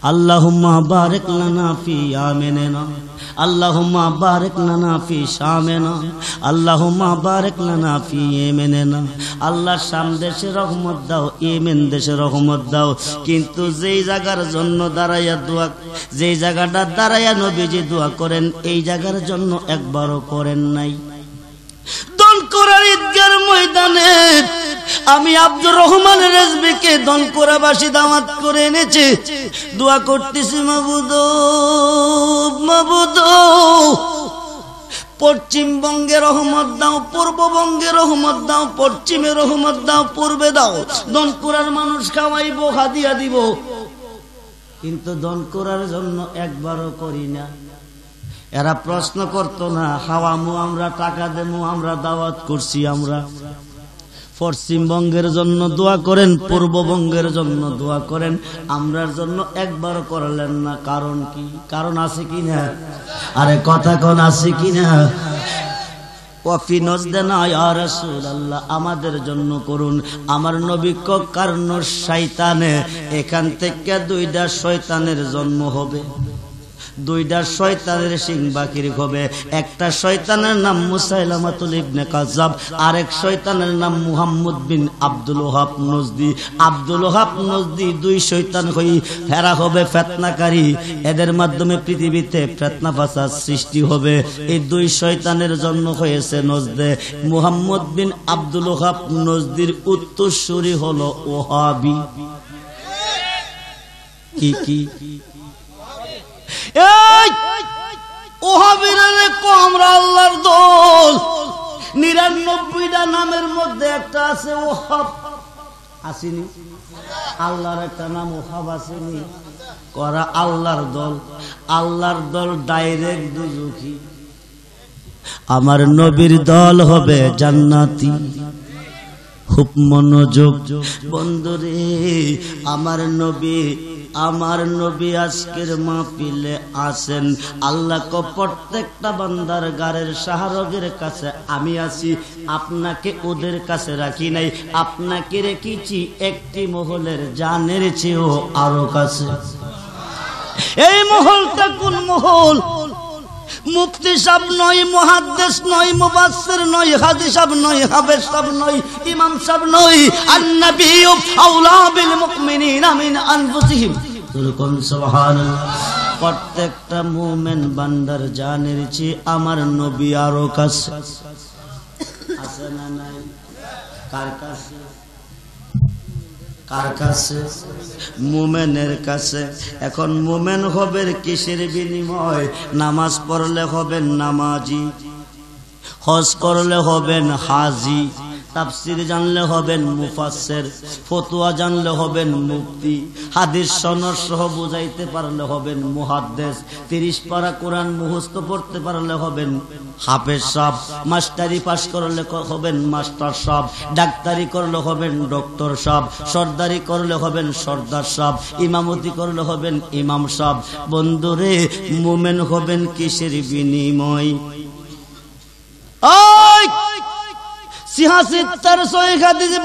আল্লাহুম্মা বারিক লানা ফি ইয়ামিনা, আল্লাহুম্মা বারিক লানা ফি শামিনা, আল্লাহুম্মা বারিক লানা ফি ইয়ামিনা। আল্লাহ শাম দেশে রহমত দাও, ইয়েমেন দেশে রহমত দাও। কিন্তু যেই জায়গার জন্য দাঁড়াইয়া দোয়া, যেই জায়গাটা দাঁড়াইয়া নবীজি দোয়া করেন, এই জায়গার জন্য একবারও করেন নাই। দনকুরার ঈদগার ময়দানে আমি আব্দুর রহমান রেজবিকে দনকুরাবাসী দাওয়াত করে এনেছে। দোয়া করতেছি, মাবুদ মাবুদ, পশ্চিমবঙ্গে রহমত দাও, পূর্ববঙ্গে রহমত দাও, পশ্চিমে রহমত দাও, পূর্বে দাও। দনকুরার মানুষ খাওয়াইবো, হাদিয়া দিব, কিন্তু দনকুরার জন্য একবারও করি না। এরা প্রশ্ন করতো না, খাওয়ামু আমরা, টাকা দেবো আমরা, দাওয়াত করছি আমরা। পশ্চিমবঙ্গের জন্য দোয়া করেন, পূর্ববঙ্গের জন্য দোয়া করেন, আমরার জন্য একবারও করলেন না। কারণ কি? কারণ আছে কি না? আরে কথা কোন আছে কি না? ওয়াফি নজদানা ইয়া রাসূলুল্লাহ, আমাদের জন্য করুন। আমার নবী কারণ শয়তানে, এখান থেকে দুইটা শয়তানের জন্ম হবে, দুইটা শয়তানের সিং বাকির হবে। একটা শয়তানের নাম মুসাইলামাতুল ইবনে কাযাব, আরেক শয়তানের নাম মুহাম্মদ বিন আব্দুল ওহাব নজদি। আব্দুল ওহাব নজদি দুই শয়তান হই ফেরা হবে ফিতনাকারী, এদের মাধ্যমে পৃথিবীতে ফিতনা ফাসাদ সৃষ্টি হবে। এই দুই শয়তানের জন্ম হয়েছে নজদে। মুহাম্মদ বিন আব্দুল ওহাব নজদির উত্তরসূরি হলো ওহাবি। কি কি আমরা আল্লাহর দল। 99টা নামের মধ্যে একটা আছে ওহাব, আসেনি? আল্লাহর একটা নাম ওহাব আসেনি? করা আল্লাহর দল। আল্লাহর দল ডাইরেক্ট দুজখী, আমার নবীর দল হবে জান্নাতি। খুব মনোযোগ বন্ধুরে, আমার নবী আজকের মাহফিলে আসেন। আল্লাহ কো প্রত্যেকটা বান্দার গারের শাহরগের কাছে আমি আছি, আপনাকে ওদের কাছে রাখি নাই, আপনাকে রেখেছি একটি মহলের জানের চেয়েও আরো কাছে। এই মহলটা কোন মহল? মুফতি সাহেব নয়, মুহাদ্দিস নয়, মুফাসসির নয়, হাদিস সাহেব নয়, হাফেজ সাহেব নয়, ইমাম সাহেব নয়। আন-নাবিয়্যু আওলা বিল মুমিনিনা মিন আনফুসিহিম। সুবহানাল্লাহ। প্রত্যেকটা মুমিন বান্দার জানের চেয়ে আমার নবী আরো কাছে। আছে না নাই? কার কাছে? কার কাছে? মুমিনের কাছে। এখন মুমিন হবেন কিসের বিনিময়? নামাজ পড়লে হবেন নামাজি, হজ করলে হবেন হাজি, তাফসীর জানলে হবেন মুফাসসির, ফতোয়া জানলে হবেন মুফতি, হাদিস সনদ সহ বুঝাইতে পারলে হবেন মুহাদ্দিস, 30 পারা কোরআন মুখস্থ পড়তে পারলে হবেন হাফেজ সাহেব, মাস্টারি পাস করলে হবেন মাস্টার সাহেব, ডাক্তারি করলে হবেন ডক্টর সাহেব, সরদারি করলে হবেন সর্দার সাহেব, ইমামতি করলে হবেন ইমাম সাহেব। বন্ধুরে, মুমিন হবেন কিসের বিনিময়?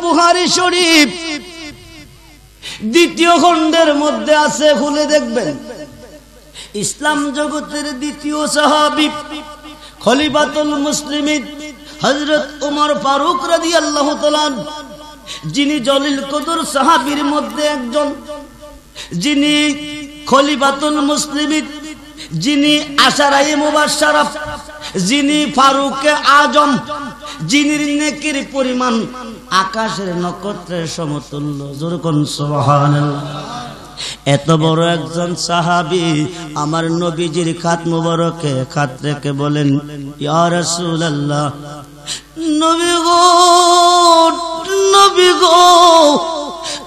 বুখারী শরীফ দ্বিতীয় খণ্ডের মধ্যে আছে, খুলে দেখবেন। ইসলাম জগতের দ্বিতীয় সাহাবী খলিফাতুল মুসলিমিন হযরত ওমর ফারুক রাদিয়াল্লাহু তাআলা, যিনি জলিল কদর সাহাবীর মধ্যে একজন, যিনি খলিফাতুল মুসলিমিন, যিনি আশারায়ে মুবাশশারা, যিনি ফারুকে আজম, যিনি নেকির পরিমাণ আকাশের নক্ষত্রের সমতুল্য। জোরে কোন সুবহানাল্লাহ। এত বড় একজন সাহাবী আমার নবীজির খাত মুবারকে খাত রেখে বলেন, ইয়া রাসূলুল্লাহ, নবী গো, নবী গো,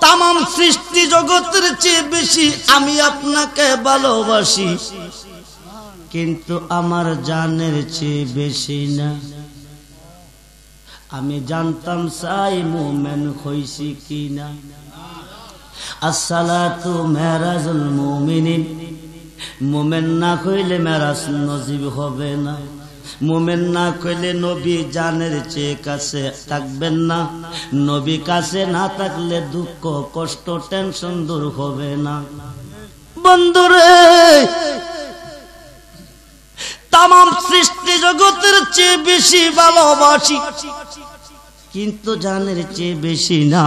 তামাম সৃষ্টি জগতের চেয়ে বেশি আমি আপনাকে ভালোবাসি, কিন্তু আমার জানের চেয়ে বেশি না। আমি জানতাম চাই মুমিন হইছি কিনা। আসসালাতু মেরাজুল মুমিনিন, মুমিন না কইলে মেরাজ নসিব হবে না। মুমিন না কইলে নবী জানের চেয়ে কাছে থাকবেন না। নবী কাছে না থাকলে দুঃখ কষ্ট টেনশন দূর হবে না। বন্ধুরে, তামাম সৃষ্টি জগতের চেয়ে বেশি ভালোবাসি, কিন্তু জানের চেয়ে বেশি না।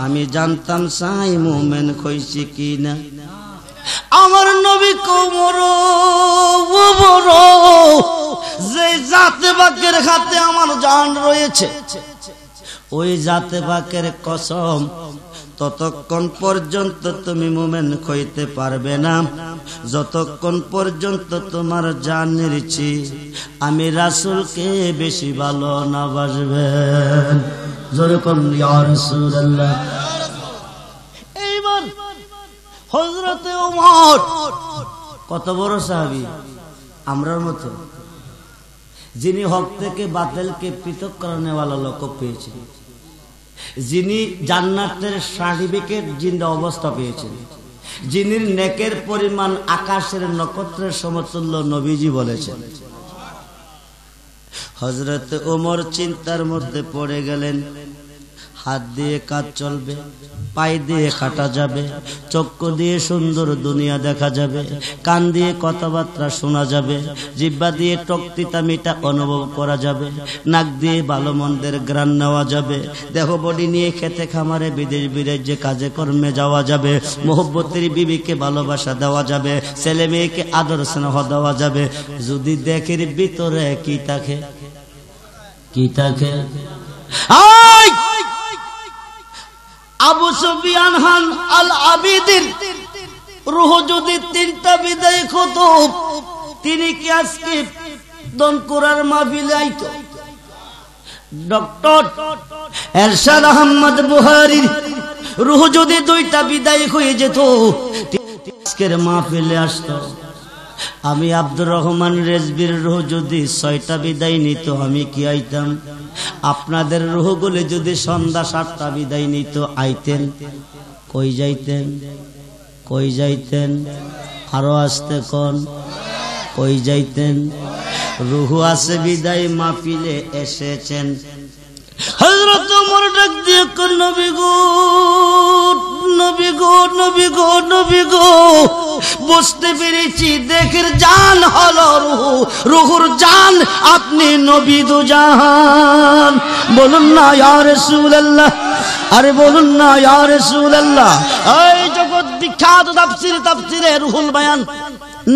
আমি জানতাম চাই মুমিন হইছি কিনা। আমার নবী কোমর যে জাতে বাকের হাতে আমার জান রয়েছে, ওই জাতে পাকের কসম ততক্ষণ পর্যন্ত তুমি মুমিন হইতে পারবে না যতক্ষণ পর্যন্ত তোমার জান নিচ্ছি আমি রাসূলকে বেশি ভালো না বাসবেন। জোরে কোন ইয়া রাসূলুল্লাহ। এইবার হযরতে ওমর কত বড় সাহাবী, আমরার মতো, যিনি হক থেকে বাতিলকে পৃথক করানোওয়ালা লক্ষ্য পেয়েছেন, যিনি জান্নাতের সার্টিফিকেট জিন্দা অবস্থা পেয়েছেন, যিনি নেকের পরিমাণ আকাশের নক্ষত্রের সমতুল্য নবীজি বলেছেন। হযরত ওমর চিন্তার মধ্যে পড়ে গেলেন। হাত দিয়ে কাজ চলবে, পায়ে দিয়ে কাটা যাবে, চক্ষু দিয়ে সুন্দর দুনিয়া দেখা যাবে, কান দিয়ে কথাবার্তা শোনা যাবে, জিহ্বা দিয়ে টক তিতা মিঠা অনুভব করা যাবে, নাক দিয়ে ভালো মন্দের ঘ্রাণ নেওয়া যাবে, দেহ বডি নিয়ে খেতে খামারে বিদেশ বিরাজ্যে কাজে কর্মে যাওয়া যাবে, মোহব্বতের বিবিকে ভালোবাসা দেওয়া যাবে, ছেলে মেয়েকে আদর স্নেহ দেওয়া যাবে। যদি দেখের ভিতরে কি থাকে, কি থাকে? আবু সুফিয়ান খান আল আবিদিন রূহ যদি তিনটা বিদায় হতো, তিনি কি আজকে দনকুরার মাহফিলে আইতো? ডক্টর এরশাদ আহমদ বুহারীর রূহ যদি দুইটা বিদায় হয়ে যেত, আজকের মাহফিলে আসতো। আমি আব্দুর রহমান রেজবির রূহ যদি 6টা বিদায় নিত, আমি কি আইতাম? আপনাদের রূহগুলি যদি সন্ধ্যা 7টা বিদায় নিত, আইতেন? কই যাইতেন? কই যাইতেন? আরো আসতে কোন? কই যাইতেন? রূহ আছে বিদায় মাহফিলে এসেছেন। হযরত ওমর ডাক দিয়ে কোন নবী গো, নবী গো, নবী গো, নবী গো, বুঝতে পেরেছি দেখের জান হলো রূহ, রূহুর জান আপনি নবী দু জাহান। বলুন না ইয়া রাসূলুল্লাহ, আরে বলুন না ইয়া রাসূলুল্লাহ। এই জগৎ বিখ্যাত তাফসিরে রুহুল বায়ান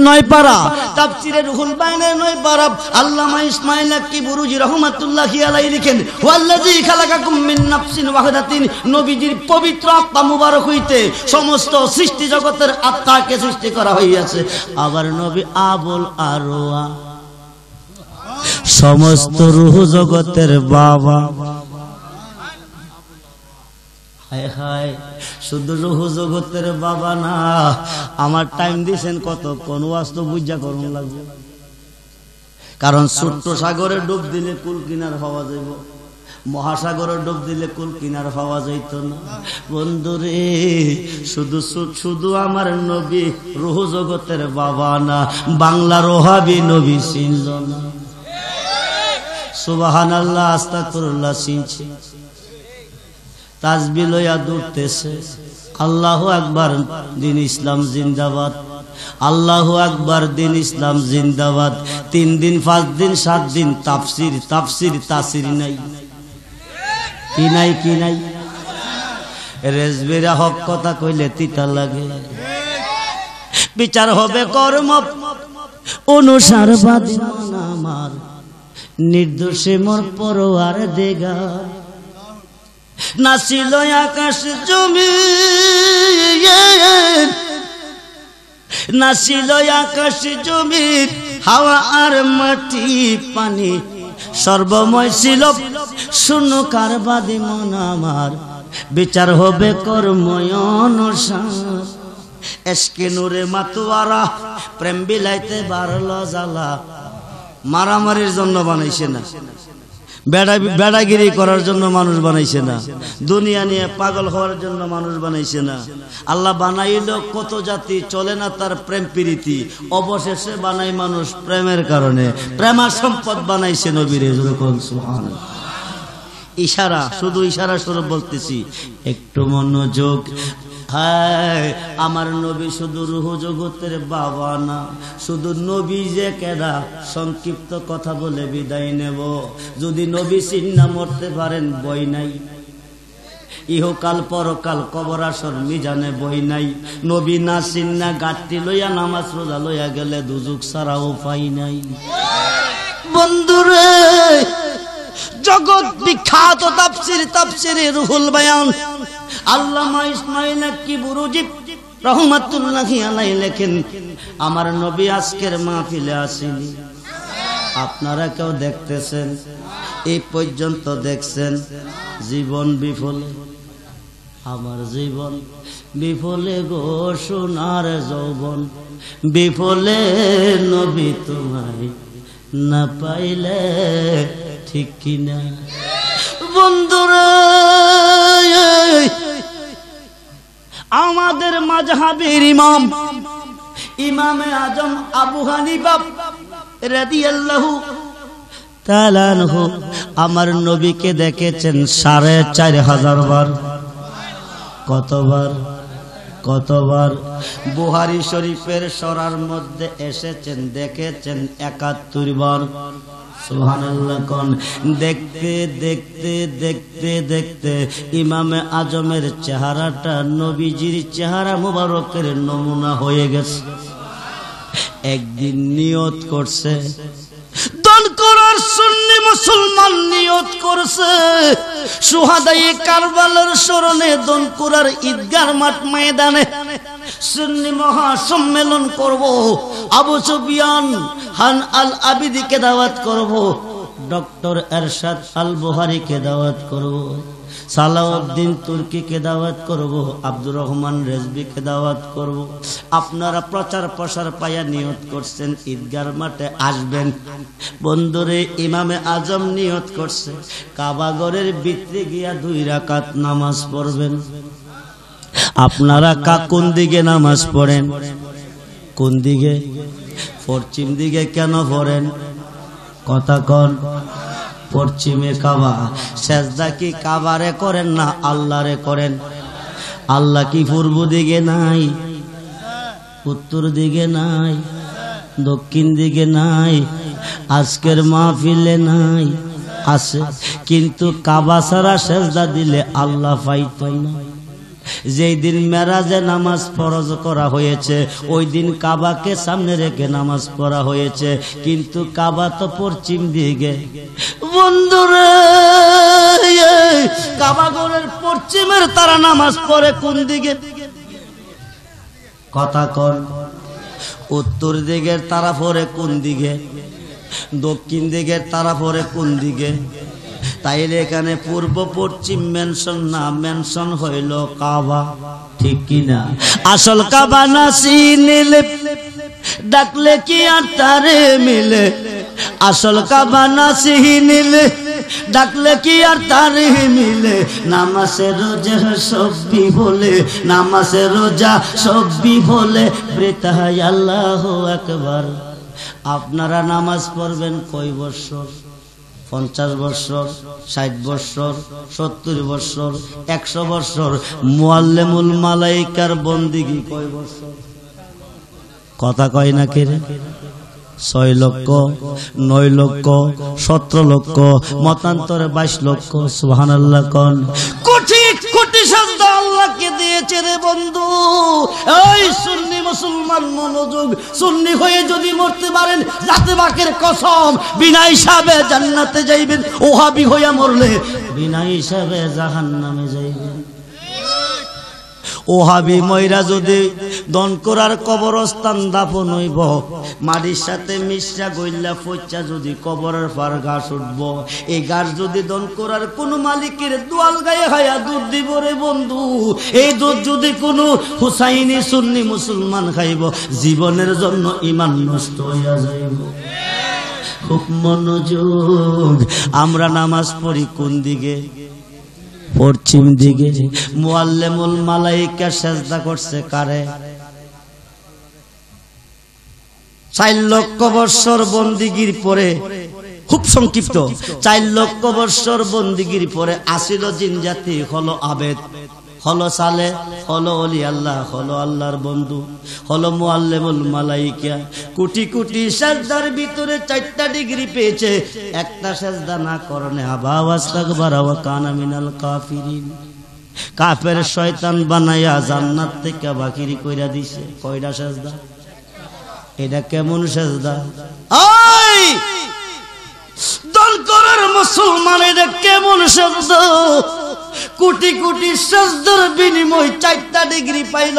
9 পারা, তাফসিরে রুহুল বায়ানের 9 পারা আল্লামা ইসমাঈল আক্কি বুরুজি রাহমাতুল্লাহি আলাইহি লিখেন, ওয়াল্লাযী খালাকাকুম মিন নাফসিন ওয়াহিদাতিন, নবীজির পবিত্র আত্মা মুবারক হইতে সমস্ত সৃষ্টি জগতের আত্মাকে সৃষ্টি করা হইয়াছে। আবার নবী আবুল আরওয়া, সমস্ত রূহ জগতের বাবা। হায় হায়, শুধু রূহ জগতের বাবা না, আমার টাইম দিয়েছেন কত, কোন ওয়াজ তো বুঝা করুন লাগবে। কারণ ছোট্ট সাগরে ডুব দিলে কুল কিনার হওয়া যাইব, মহাসাগরে ডুব দিলে কুল কিনার হওয়া যাইত না। বন্ধুরে, শুধু শুধু আমার নবী রূহ জগতের বাবা না, বাংলার ওহাবি নবী চিনল না। সুবহানাল্লাহ, আস্তাগফিরুল্লাহ চিনছে, তাসবিহ লইয়া দৌড়তেছে। আল্লাহু আকবার, দিন ইসলাম জিন্দাবাদ, আল্লাহু আকবার, দিন ইসলাম জিন্দাবাদ। 3 দিন 5 দিন 7 দিন তাফসির তাফসির তাসির নাই, কি নাই, কি নাই? রেজবিরা হক কথা কইলে তিতা লাগে। বিচার হবে কর্ম অনুসার বাদী আমার, নির্দোষে মোর পরোয়ার দেগা। নাছিল আকাশ জমি, নাছিল আকাশ জমি, হাওয়া আর মাটি পানি, সর্বময় ছিল শূন্য কার বাদী মন আমার। বিচার হবে কর্ময় অনুসার, এসকে নূরে মাতোয়ারা, প্রেম বিলাইতে বাড়ল জ্বালা। মারামারির জন্য বানাইছে না, বেড়াগিরি করার জন্য মানুষ বানাইছে না, দুনিয়া নিয়ে পাগল হওয়ার জন্য মানুষ বানাইছে না। আল্লাহ বানাইল কত জাতি, চলে না তার প্রেম প্রীতি, অবশেষে বানাই মানুষ প্রেমের কারণে। প্রেমা সম্পদ বানাইছে নবীরে। সুবহানাল্লাহ। ইশারা, শুধু ইশারা স্বরূপ বলতেছি, একটু মনোযোগ। হায়, আমার নবী শুধু রূহ জগতের বাবা না, শুধু নবী যে কেডা সংক্ষিপ্ত কথা বলে বিদায় নেব। যদি নবী চিন্না মরতে পারেন বই নাই, ইহকাল পরকাল কবর আসর মিজানে বই নাই। নবী না চিন্না গাঁটটি লইয়া নামাজ রোজা লইয়া গেলে দুজুক ছাড়া উপায় নাই। বন্ধুরে, জগৎ বিখ্যাত তাফসিরে রুহুল বায়ান আল্লামা ইসমাইল কিবরুজি রহমাতুল্লাহি আলাইহি লেখেন, আমার নবী আজকের মাহফিলে আসেনি। আপনারা কেউ দেখতেছেন? এই পর্যন্ত দেখছেন? জীবন বিফলে, আমার জীবন বিফলে গো সোনার যৌবন বিফলে, নবী তোমায় না পাইলে ঠিক কিনা বন্ধুরা? আমাদের মাযহাবের ইমামে আজম আবু হানিফা রাদিয়াল্লাহু তাআলা আনহু আমার নবীকে দেখেছেন ৪৫০০ বার। কতবার? বুখারী শরীফের সরার মধ্যে এসেছেন, দেখেছেন ৭১ বার। সুবহানাল্লাহ কোন। দেখতে দেখতে দেখতে দেখতে ইমামে আজমের চেহারাটা নবীজির চেহারা মুবারকের নমুনা হয়ে গেছে। একদিন নিয়ত করছে, দল করার সুন্নি মুসলমান নিয়ত করছে শুহাদায়ে কারবালার স্মরণে দল করার ঈদগাহ মাঠ ময়দানে সুন্নি মহা সম্মেলন করব। আবু সুফিয়ান খান আল আবিদিকে দাওয়াত করব, ডক্টর এরশাদ আল বুখারীকে দাওয়াত করব, সালাউদ্দিন তুর্কিকে দাওয়াত করব, আব্দুর রহমান রেজবিকে দাওয়াত করব। আপনারা প্রচার প্রসার পায়া নিয়ত করছেন ঈদগাহ মাঠে আসবেন। বন্ধুরে, ইমামে আজম নিয়ত করছে কাবা ঘরের ভিতরে গিয়া 2 রাকাত নামাজ পড়বেন। আপনারা কোন দিকে নামাজ পড়েন? কোন দিকে? পশ্চিম দিকে। কেন পড়েন? কথা কন। পশ্চিমে কাবা। সেজদা কি কাবারে করেন না আল্লাহরে করেন? আল্লাহ কি পূর্ব দিকে নাই? উত্তর দিকে নাই? দক্ষিণ দিকে নাই? আজকের মাহফিলে নাই? আছে, কিন্তু কাবা ছাড়া সেজদা দিলে আল্লাহ পাইত না। যেই দিন মেরাজে নামাজ ফরজ করা হয়েছে ওই দিন কাবাকে সামনে রেখে নামাজ পড়া হয়েছে, কিন্তু কাবা তো পশ্চিম দিকে। বন্ধুরা, কাবা ঘরের পশ্চিমের তারা নামাজ পড়ে কোন দিকে? কথা কন। উত্তর দিকের তারা পড়ে কোন দিকে? দক্ষিণ দিকের তারা পড়ে কোন দিকে? তাইলে এখানে পূর্ব পশ্চিম মেনশন না, মেনশন হইল কাবা, ঠিক কিনা? আসল কাবা না চিনিলে ডাকলে কি আর তারে মিলে? আসল কাবা না চিনিলে ডাকলে কি আর তারে মিলে? নামাজে রোজা সবই বলে, নামাজে রোজা সবই বলে বৃথায় আল্লাহু আকবার। আপনারা নামাজ পড়বেন কয় বছর? 50 বছর, 60 বছর, 70 বছর, 100 বছর। মুআল্লিমুল মালাইকার বন্দিগি কয় বছর? কথা কয় না কে? 6 লক্ষ, 9 লক্ষ, 17 লক্ষ, মতান্তরে 22 লক্ষ। সুবহানাল্লাহ কোন। কোটি কোটি সাজদা আল্লাহকে দিয়েছে রে বন্ধু। এই সুন্নি মুসলমান মনোযোগ, সুন্নি হয়ে যদি মরতে পারেন জাতে পাকের কসম বিনা হিসাবে জান্নাতে যাইবেন, ওহাবি হইয়া মরলে বিনা হিসাবে জাহান্নামে যাইবেন। ওহাবি ময়রা যদি দনকরার কবরস্থান দাফন হইব, মাটির সাথে মিশরা গইল্লা ফইচা যদি কবরের পার ঘাস উঠব, এই ঘাস যদি দনকরার কোন মালিকের দোয়াল গায়ে হায়া দুধ দিব রে বন্ধু, এই দুধ যদি কোনো হুসাইনি সুন্নি মুসলমান খাইব, জীবনের জন্য ঈমান নষ্ট হইয়া যাইব। খুব মনোযোগ। আমরা নামাজ পড়ি কোন দিকে? পশ্চিম দিকে। মুআল্লিমুল মালাইকা সেজদা করছে কারে? 4 লক্ষ বছর বন্দিগির পরে, খুব সংক্ষিপ্ত, 4 লক্ষ বছর বন্দিগির পরে আসিল জিন জাতি, হলো আবেদ, হলো সালে, হলো ওলি আল্লাহ, হলো আল্লাহর বন্ধু, হলো মুআল্লিমুল মালাইকা। কোটি কোটি সেজদার ভিতরে 4টা ডিগ্রি পেয়েছে, একটা সেজদা না করনে আবা ওয়াস্তাগবারা ওয়া কানা মিনাল কাফিরিন। কাফের শয়তান বানায়া জান্নাত থেকে বাকিরি কইরা দিছে। কয়টা সেজদা? এটা কেমন সেজদা? ওই দল করার রাসূল মানে এটা কেমন শব্দ? কোটি কোটি সেজদার বিনিময় 4টা ডিগ্রি পাইল।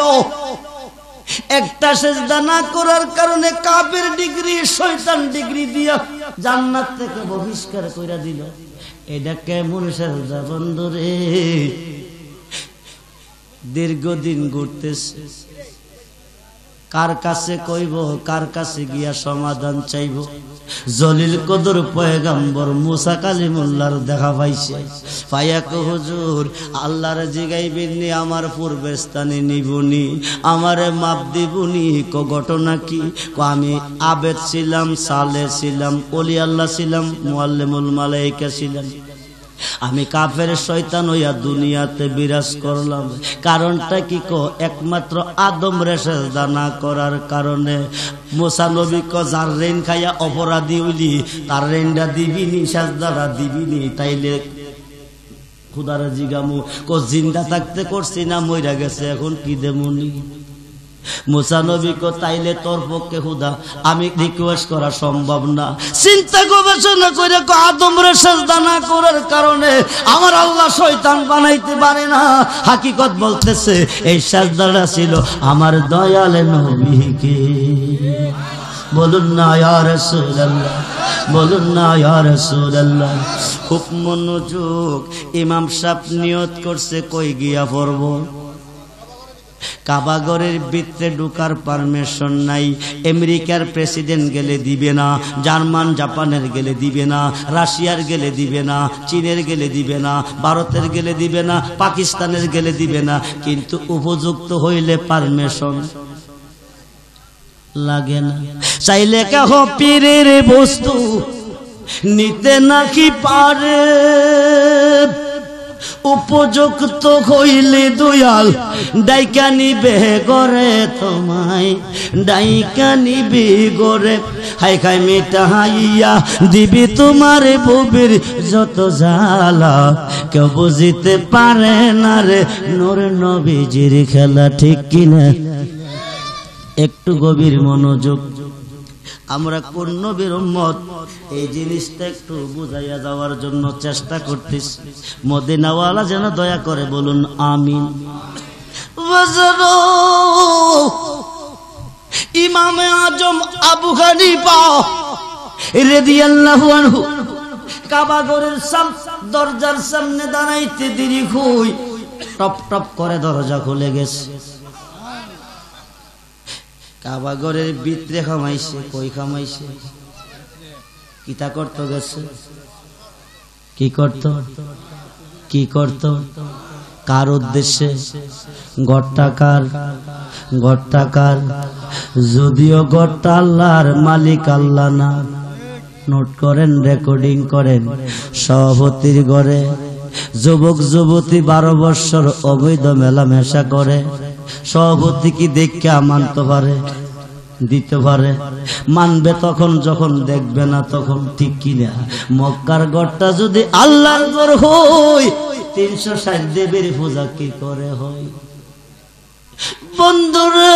একটা সেজদা না করার কারণে কাফের ডিগ্রি, শয়তান ডিগ্রি দিয়া জান্নাত থেকে বহিষ্কার কইরা দিল। এটা কেমন সেজদা বন্ধুরে? দীর্ঘদিন ঘুরতেছে, কার কাছে কইব, কার কাছে গিয়া সমাধান চাইব? জলিল কদর পয়গম্বর মুসা কালিমুল্লাহর দেখা পাইছে। পাইয়া কো হুজুর আল্লাহর জিগাইবেননি, আমার পূর্বের স্থানে নিবনি, আমারে মাপ দিবনি। কো ঘটনা কি? কো আমি আবেদ ছিলাম, সালেহ ছিলাম, ওলি আল্লাহ ছিলাম, মুআল্লিমুল মালায়েকা ছিলাম। আমি কাফের শয়তান হইয়া দুনিয়াতে বিরাজ করলাম। কারণটা কি? কো একমাত্র আদম রে সেজদা না করার কারণে। মুসা নবী কো যার রেন খাইয়া অপরাধী হইলি, তার রেনটা দিবিনি, সেজদাটা দিবিনি। তাইলে খুদারে জিগামু, কো জিন্দা থাকতে করছি না মইরা গেছে, এখন কি দেমুনি? মুসা নবী কো তাইলে তোর পক্ষে খুদা আমি রিকোয়েস্ট করা সম্ভব না। চিন্তা গবেষণা করে কো আদম রে সেজদা না করার কারণে আমার আল্লাহ শয়তান বানাইতে পারে না। হাকিকত বলতেছে এই সেজদাটা ছিল আমার দয়াল নবীকে। বলুন না ইয়া রাসূলুল্লাহ, বলুন না ইয়া রাসূলুল্লাহ। খুব মনোযোগ। ইমাম সাহেব নিয়ত করছে কই গিয়া পড়ব। কাবাগরের ভিতরে ঢুকার পারমিশন নাই। আমেরিকার প্রেসিডেন্ট গেলে দিবে না, জার্মান জাপানের গেলে দিবে না, রাশিয়ার গেলে দিবে না, চীনের গেলে দিবে না, ভারতের গেলে দিবে না, পাকিস্তানের গেলে দিবে না। কিন্তু উপযুক্ত হইলে পারমিশন লাগে না। চাইলে কেহ পীরের বস্তু নিতে নাকি পারে, উপযুক্ত হইলে দয়াল ডাইকা নিবে গরে, তোমায় ডাইকা নিবে গরে। হাই খাই মিটাইয়া দিবি তোমার বুবির যত জ্বালা, কেউ বুঝিতে পারে না রে নূর নবীজির খেলা। ঠিক কিনা? একটু গভীর মনোযোগ। আমরা কোন নবীর উম্মত এই জিনিসটা একটু বুঝাইয়া যাওয়ার জন্য চেষ্টা করতেছি। মদিনাওয়ালা যেন দয়া করে বলুন আমিন। ইমামে আজম আবু হানিফা রাদিয়াল্লাহু আনহু কাবাগরের দরজার সামনে দাঁড়াইতে দেরি হই, টপ টপ করে দরজা খুলে গেছে। কাবাগরের ভিতরে খামাইছে, কই খামাইছে? কিতা করত গেছে? কি করত? কি করত? কার উদ্দেশ্যে? গট্টাকার, গট্টাকার। যদিও গট্টা আল্লাহর মালিক আল্লাহ না। নোট করেন, রেকর্ডিং করেন। সভাপতির ঘরে যুবক যুবতী 12 বৎসর অবৈধ মেলামেশা করে। সভাপতি কি দেখে মানতে পারে? দিতে পারে? মানবে তখন যখন দেখবে না তখন। ঠিক কিনা? মক্কার ঘরটা যদি আল্লাহর ঘর হয়, 360 দেবের পূজা কি করে হয়? বন্ধুরে,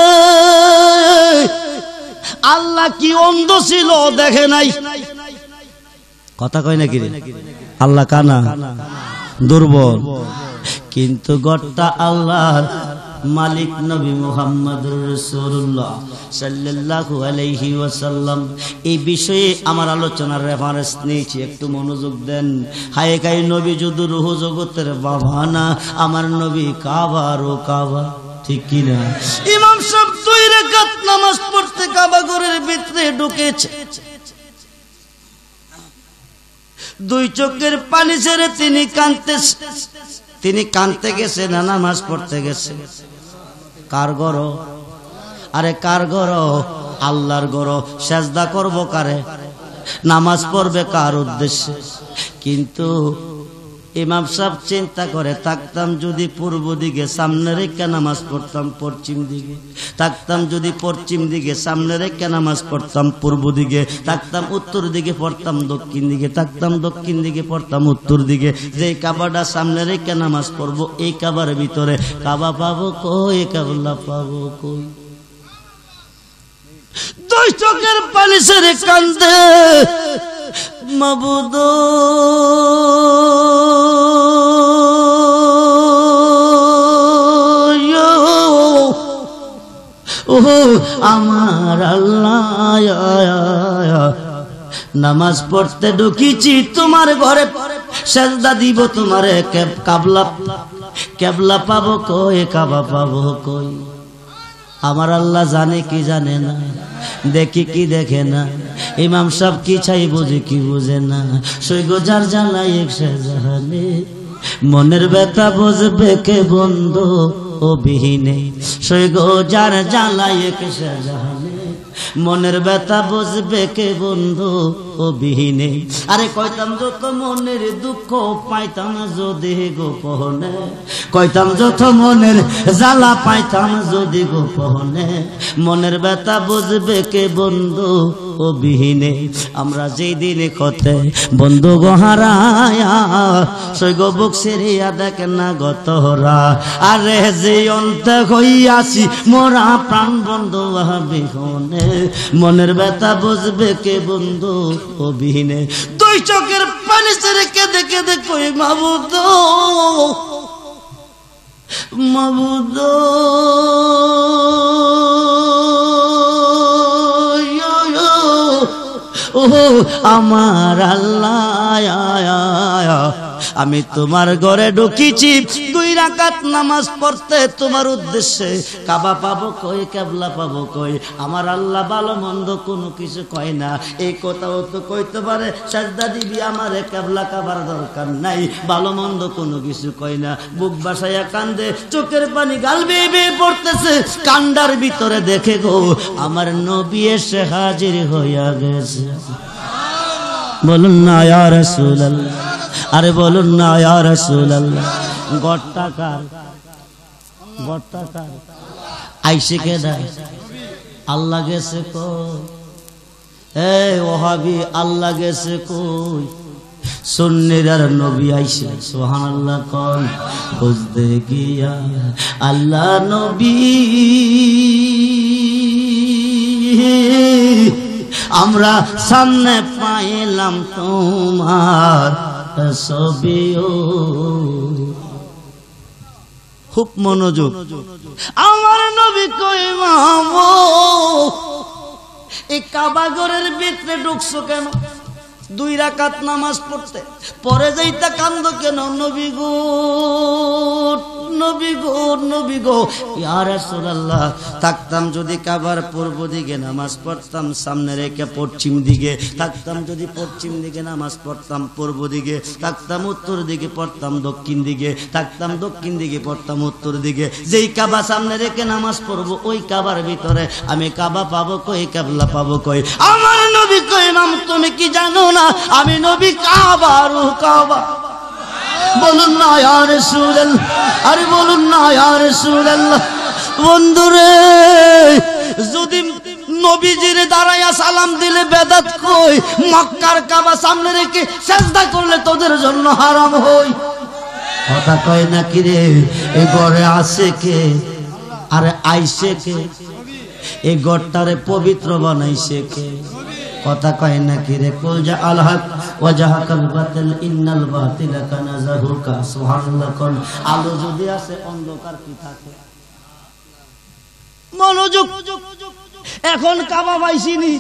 আল্লাহ কি অন্ধ ছিল দেখে নাই? কথা কয় নাকি? আল্লাহ কানা, দুর্বল। কিন্তু ঘরটা আল্লাহর মালিক নবী মুহাম্মদুর রাসূলুল্লাহ সাল্লাল্লাহু আলাইহি ওয়াসাল্লাম। এই বিষয়ে আমার আলোচনার রেফারেন্স নিয়েছি, একটু মনোযোগ দেন। হায় গাই নবী যদি রূহ জগতের বাবা না, আমার নবী কাবারও কাবা। ঠিক কিনা? ইমাম সাহেব 2 রাকাত নামাজ পড়তে কাবা ঘরের ভিতরে ঢুকেছে। 2 চোখের পানি ছেড়ে তিনি কাঁদতেছে। তিনি কাঁদতে গেছে না নামাজ পড়তে গেছে? কার ঘর? আরে কার ঘর? আল্লাহর ঘর। সেজদা করব কারে? নামাজ পড়বে কার উদ্দেশ্যে? কিন্তু ইমাম সাহেব চিন্তা করে, থাকতাম যদি পূর্ব দিকে সামনে রেখে নামাজ পড়তাম পশ্চিম দিকে, থাকতাম যদি পশ্চিম দিকে সামনে রেখে নামাজ পড়তাম পূর্ব দিকে, থাকতাম উত্তর দিকে পড়তাম দক্ষিণ দিকে, থাকতাম দক্ষিণ দিকে পড়তাম উত্তর দিকে। যে কাবাটা সামনে রেখে নামাজ পড়বো, এই কাবার ভিতরে কাবা পাবো কই? কাবলা পাবো কই? 2 চোখের পানি ছেড়ে কান্দে। মাবুদ ও আমার আল্লাহ, নামাজ পড়তে ঢুকিছি তোমার ঘরে, সেজদা দিব তোমারে, কেবলা পাবো কই, কাবা পাবো কই? আমার আল্লাহ জানে কি জানে না, দেখি কি দেখে না, ইমাম সাহেব কি চাই বুঝে কি বুঝে না। সৈগো যার জ্বালাই এক জাহানে, মনের ব্যথা বুঝবে কে বন্ধু ও বিহীনে। সৈগো যার জ্বালাই এক জাহানে, মনের ব্যথা বুঝবে কে বন্ধু ও বিহীনে। আরে কইতাম যত মনের দুঃখ পাইতাম যদি গোপনে, কইতাম যত মনের জ্বালা পাইতাম যদি গোপনে, মনের ব্যথা বুঝবে কে বন্ধু ও বিহীনে। আমরা যেই দিনে কথে বন্ধু গহারায়া, সৈগ বুক সেরিয়া দেখে না গতরা। আরে যে অন্ত হইয়াছি মোরা প্রাণ বন্ধু বিহনে, মনের ব্যথা বুঝবে কে বন্ধু ও বিহীনে। দুই চোখের পানি ছেড়ে কেঁদে কেঁদে কই মাবুদ, মাবুদ ও আমার আল্লাহ, আমি তোমার ঘরে ঢুকিছি 2 রাকাত নামাজ পড়তে তোমার উদ্দেশ্যে। কাবা পাবো কই, কেবলা পাবো কই? আমার আল্লাহ ভালো মন্দ কোনো কিছু কয় না। এই কথাও তো কইতে পারে সাজদা দিবি আমারে, কেবলা কাবার দরকার নাই, ভালো মন্দ কোনো কিছু কয় না। বুক বাসাইয়া কান্দে, চোখের পানি গাল বেয়ে বেয়ে পড়তেছে। কান্দার ভিতরে দেখে গো আমার নবী এসে হাজির হইয়া গেছে। বলুন না ইয়া রাসূলুল্লাহ, আরে বলুন না ইয়া রাসূলুল্লাহ। গট্টাকার আইসে কে দেয়? আল্লাহ গেছে কই? এই ওহাবি আল্লাহ গেছে কই? সুন্নির আর নবী আইসে, সুবহানাল্লাহ কোন খুঁজতে গিয়া আল্লাহ নবী আমরা সামনে পাইলাম তোমার ছবিও। খুব মনোযোগ, আমার নবী কই মামো এই কাবা ঘরের ভিতরে ঢুকছো কেন? 2 রাকাত নামাজ পড়তে পরে যাইতা কান্দ কেন? নবী গো, নবী গো, নবী গো। ইয়া রাসূলুল্লাহ, থাকতাম যদি কাবার পূর্ব দিকে নামাজ পড়তাম সামনে রেখে পশ্চিম দিকে, থাকতাম যদি পশ্চিম দিকে নামাজ পড়তাম পূর্ব দিকে, থাকতাম উত্তর দিকে পড়তাম দক্ষিণ দিকে, থাকতাম দক্ষিণ দিকে পড়তাম উত্তর দিকে। যেই কাবা সামনে রেখে নামাজ পড়বো ওই কাবার ভিতরে আমি কাবা পাবো কই, কেবলা পাবো কই? আমার নবী কই ইমাম তুমি কি জানো না আমি নবী কাবা, রূহ কাবা। বলুন না ইয়া রাসূলুল্লাহ, আরে বলুন না ইয়া রাসূলুল্লাহ। বন্ধুরে যদি নবীজির দাঁড়াইয়া সালাম দিলে বেদাত কই, মক্কার কাবা সামনে রেখে সিজদা করলে তোদের জন্য হারাম হই। কথা কয় না কি রে? এই ঘরে আছে কে? আরে আইছে কে? এই ঘরটারে পবিত্র বানাইছে কে? কথা কয় না কি রে? কুল জা আল হক ওয়া জাহাকাল বাতিল ইন্নাল বাতিলা কানা যাহুকা। সুবহানাল্লাহ কোন। আলো যদি আছে অন্ধকার কি থাকে? মনোযোগ। এখন কাবা পাইছিনি,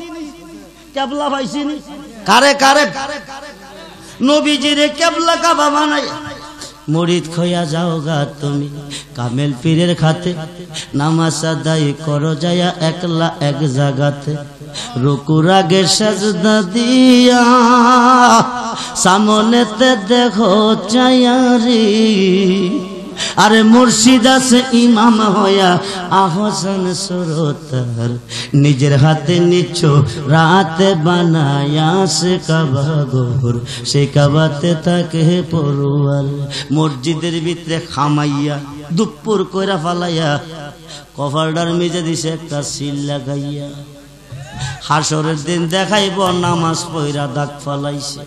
কেবলা পাইছিনি, কারে কারে নবীজিরে কেবলা কাবা বানাই মুরিদ খইয়া যাও গা তুমি কামেল পীরের খাতে, নামাজ আদায় করো যায়া একলা এক জায়গাতে, রুকুর আগে সাজদা দিয়া সামনেতে দেখো চায়ারি। আরে মুর্শিদ আছে ইমাম হইয়া আহসান সুরতার, নিজের হাতে নিচ্ছ রাতে বানায়া সে কাবা ঘর, সে কাবাতে থাকে পড়ুয়ার। মসজিদের ভিতরে খামাইয়া দুপুর কইরা ফালাইয়া কপালটার মেজে দিছে একটা সিল লাগাইয়া, হাসরের দিন দেখাইব নামাজ পইরা দাগ ফালাইছে।